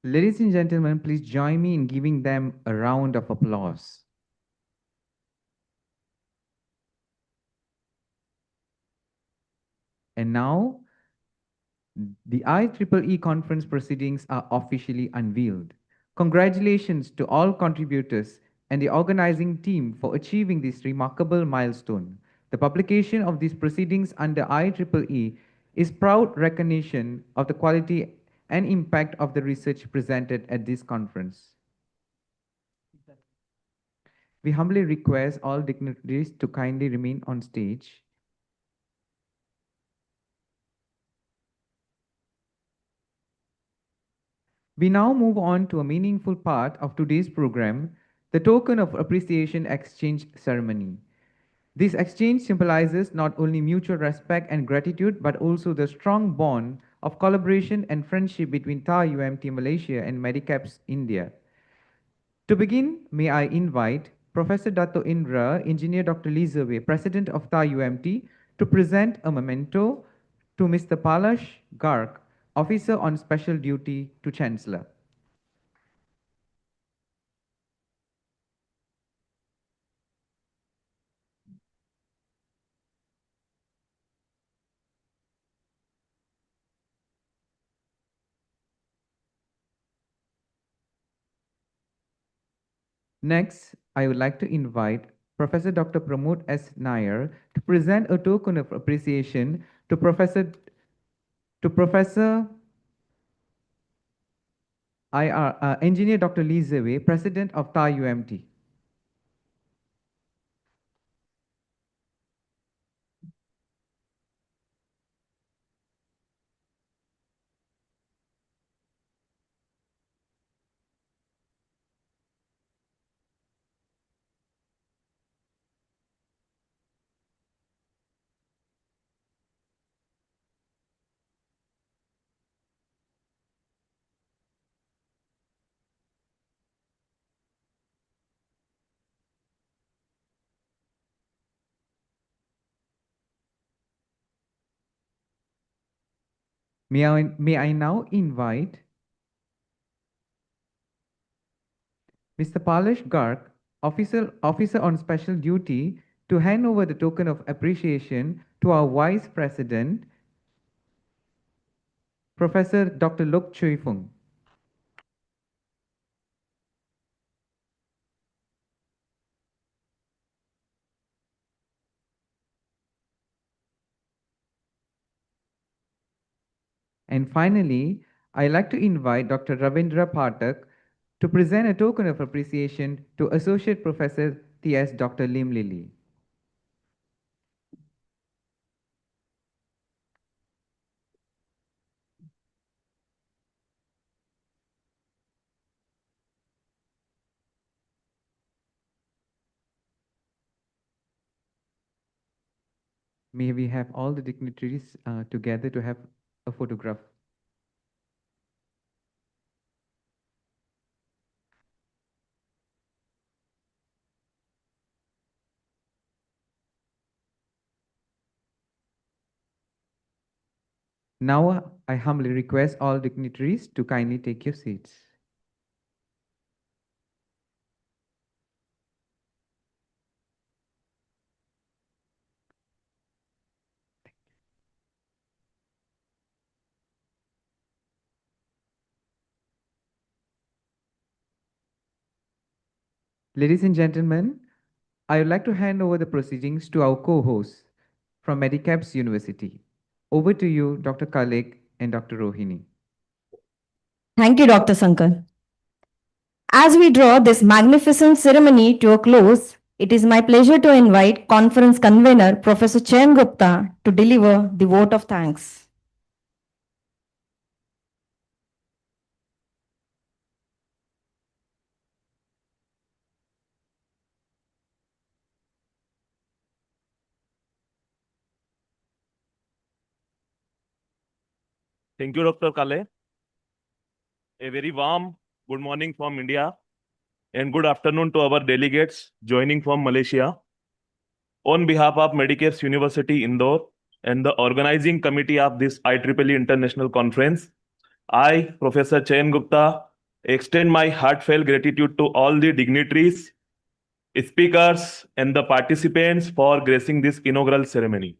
Ladies and gentlemen, please join me in giving them a round of applause. And now, the IEEE conference proceedings are officially unveiled. Congratulations to all contributors and the organizing team for achieving this remarkable milestone. The publication of these proceedings under IEEE is proud recognition of the quality and impact of the research presented at this conference. We humbly request all dignitaries to kindly remain on stage. We now move on to a meaningful part of today's program, the Token of Appreciation Exchange Ceremony. This exchange symbolizes not only mutual respect and gratitude, but also the strong bond of collaboration and friendship between TAR UMT Malaysia and Medicaps India. To begin, may I invite Professor Dato Indra, Engineer Dr. Lee Zerwei, President of TAR UMT, to present a memento to Mr. Palash Garg, Officer on Special Duty to Chancellor. Next, I would like to invite Professor Dr. Pramod S. Nair to present a token of appreciation to Professor Engineer Dr. Lee Zewe, President of TAR UMT. May I now invite Mr. Palash Garg, officer on special duty, to hand over the token of appreciation to our Vice President, Professor Dr. Lok Chui Fung. And finally, I'd like to invite Dr. Ravindra Pathak to present a token of appreciation to Associate Professor T.S. Dr. Lim Lili. May we have all the dignitaries together to have a photograph. Now, I humbly request all dignitaries to kindly take your seats. Ladies and gentlemen, I would like to hand over the proceedings to our co-hosts from Medicaps University. Over to you, Dr. Kalik and Dr. Rohini. Thank you, Dr. Sankar. As we draw this magnificent ceremony to a close, it is my pleasure to invite conference convener Professor Chayan Gupta to deliver the vote of thanks. Thank you, Dr. Kale. A very warm good morning from India and good afternoon to our delegates joining from Malaysia. On behalf of Medicaps University, Indore, and the organizing committee of this IEEE International Conference, I, Professor Chayan Gupta, extend my heartfelt gratitude to all the dignitaries, speakers, and the participants for gracing this inaugural ceremony.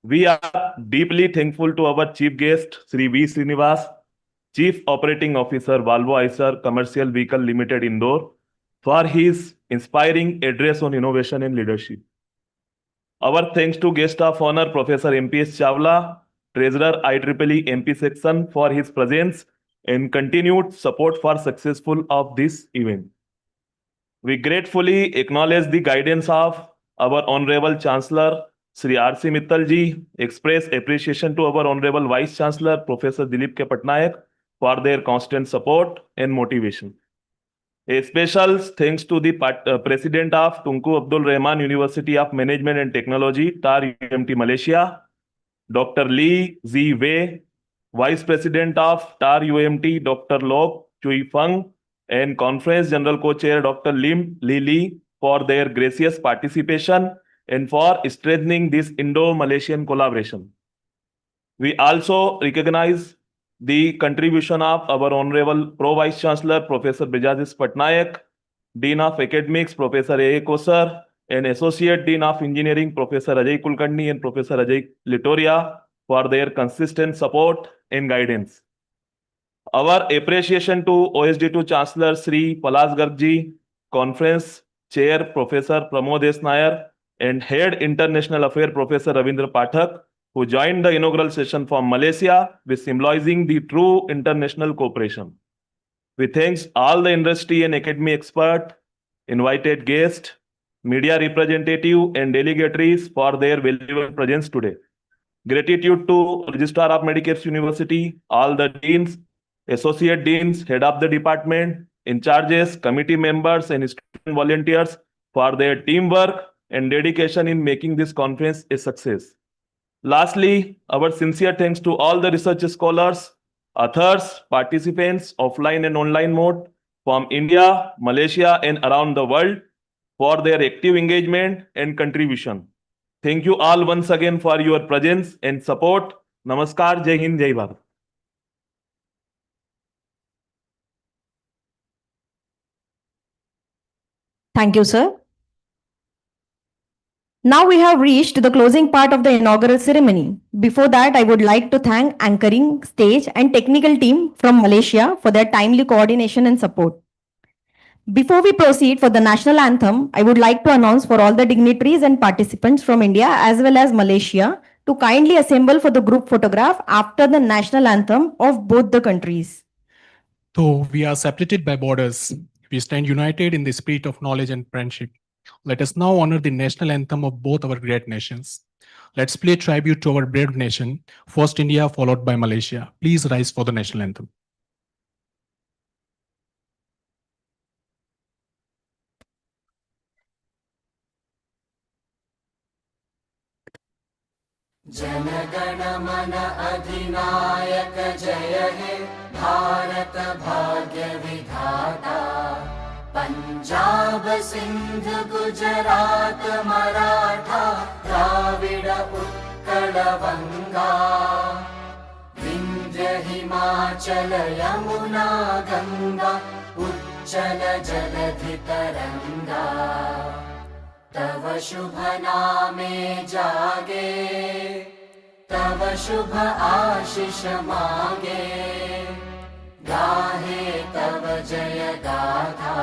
We are deeply thankful to our chief guest, Sri V. Srinivas, Chief Operating Officer, Volvo Eicher Commercial Vehicle Limited, Indore, for his inspiring address on innovation and leadership. Our thanks to guest of honor, Professor M.P.S. Chawla, Treasurer IEEE MP section, for his presence and continued support for successful of this event. We gratefully acknowledge the guidance of our Honorable Chancellor, Sri R.C. Mittal ji, express appreciation to our Honorable Vice Chancellor, Professor Dilip K. Patnaik, for their constant support and motivation. A special thanks to the President of Tunku Abdul Rahman University of Management and Technology, TAR UMT Malaysia, Dr. Lee Z. Wei, Vice President of TAR UMT, Dr. Lok Chui Fung, and Conference General Co-Chair Dr. Lim Li for their gracious participation and for strengthening this Indo-Malaysian collaboration. We also recognize the contribution of our Honorable Pro Vice Chancellor, Professor Bijazis Patnaik, Dean of Academics, Professor A. Kosar, and Associate Dean of Engineering, Professor Ajay Kulkarni and Professor Ajay Litoria, for their consistent support and guidance. Our appreciation to OSD2 Chancellor Sri Palas Garg ji, Conference Chair Professor Pramod S. Nair and Head International Affairs Professor Ravindra Pathak, who joined the inaugural session from Malaysia with symbolizing the true international cooperation. We thank all the industry and academy expert, invited guests, media representative and delegatories for their valuable presence today. Gratitude to Registrar of Medicaps University, all the deans, associate deans, head of the department, in charges, committee members, and student volunteers for their teamwork and dedication in making this conference a success. Lastly, our sincere thanks to all the research scholars, authors, participants, offline and online mode, from India, Malaysia, and around the world for their active engagement and contribution. Thank you all once again for your presence and support. Namaskar, Jai Hind, Jai Bharat. Thank you, sir. Now we have reached the closing part of the inaugural ceremony. Before that, I would like to thank anchoring, stage, and technical team from Malaysia for their timely coordination and support. Before we proceed for the national anthem, I would like to announce for all the dignitaries and participants from India as well as Malaysia to kindly assemble for the group photograph after the national anthem of both the countries. Though we are separated by borders, we stand united in the spirit of knowledge and friendship. Let us now honor the national anthem of both our great nations. Let's pay tribute to our brave nation, first India followed by Malaysia. Please rise for the national anthem. जनगण मन अधिनायक जय हे भारत भाग्य विधाता पंजाब सिंध गुजरात मराठा द्राविड उत्कल बंगा विंध्य हिमाचल यमुना गंगा उच्चल जलधि तरंगा तव शुभ नामे जागे तव शुभ आशीष मागे गाहे तव जय गाथा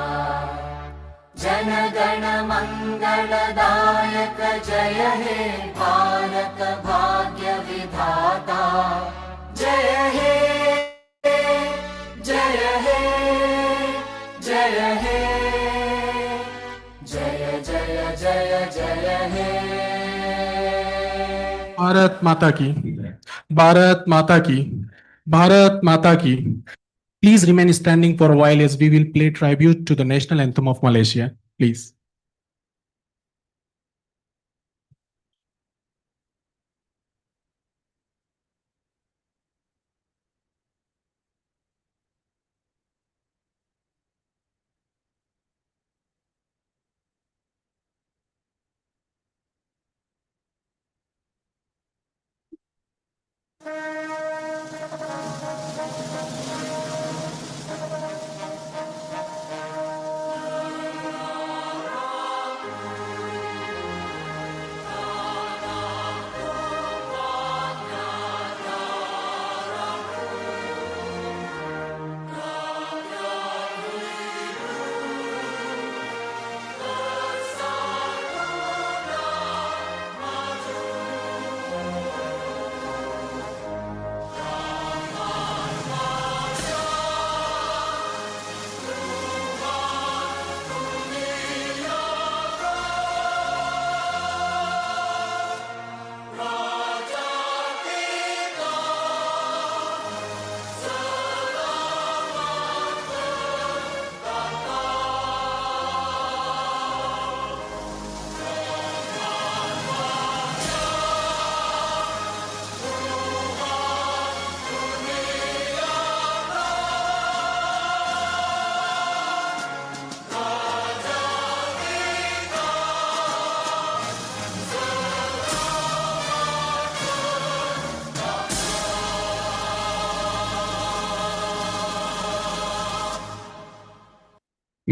जन गण मंगलदायक जय हे भारत भाग्य विधाता जय हे जय हे जय हे जय जय जय जय हे भारत माता की, भारत माता की, भारत माता की. Please remain standing for a while as we will play tribute to the national anthem of Malaysia. Please.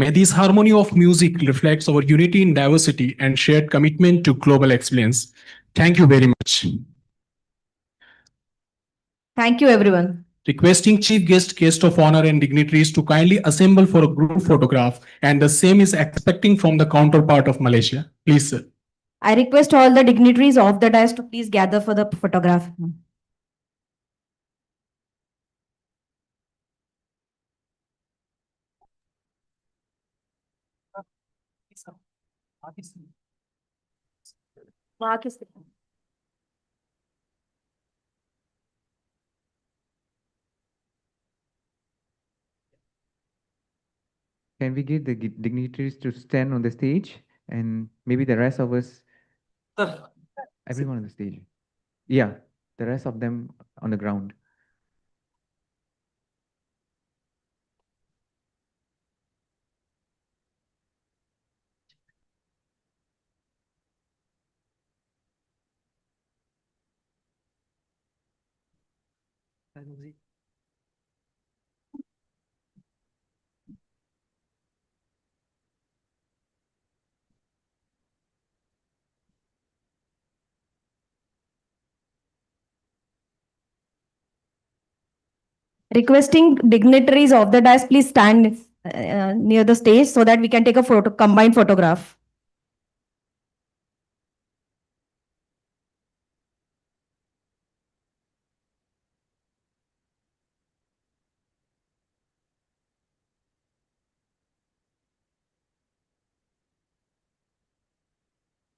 May this harmony of music reflects our unity in diversity and shared commitment to global excellence. Thank you very much. Thank you, everyone. Requesting chief guest of honor and dignitaries to kindly assemble for a group photograph, and the same is expecting from the counterpart of Malaysia. Please, sir. I request all the dignitaries of the dais to please gather for the photograph. Can we get the dignitaries to stand on the stage, and maybe the rest of us, everyone on the stage? Yeah, the rest of them on the ground. Requesting dignitaries of the dais please stand near the stage so that we can take a combined photograph.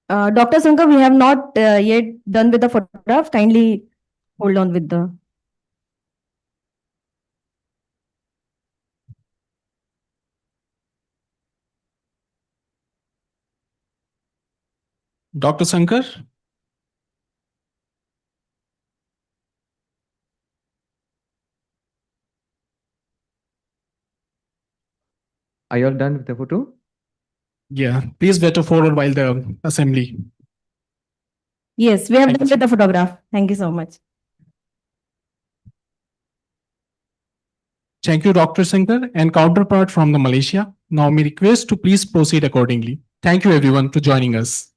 Dr. Sankar, we have not yet done with the photograph. Kindly hold on with the. Dr. Sankar? Are you all done with the photo? Yeah, please better forward while the assembly. Yes, we have done with the photograph. Thank you so much. Thank you, Dr. Sankar, and counterpart from the Malaysia. Now, we request to please proceed accordingly. Thank you, everyone, for joining us.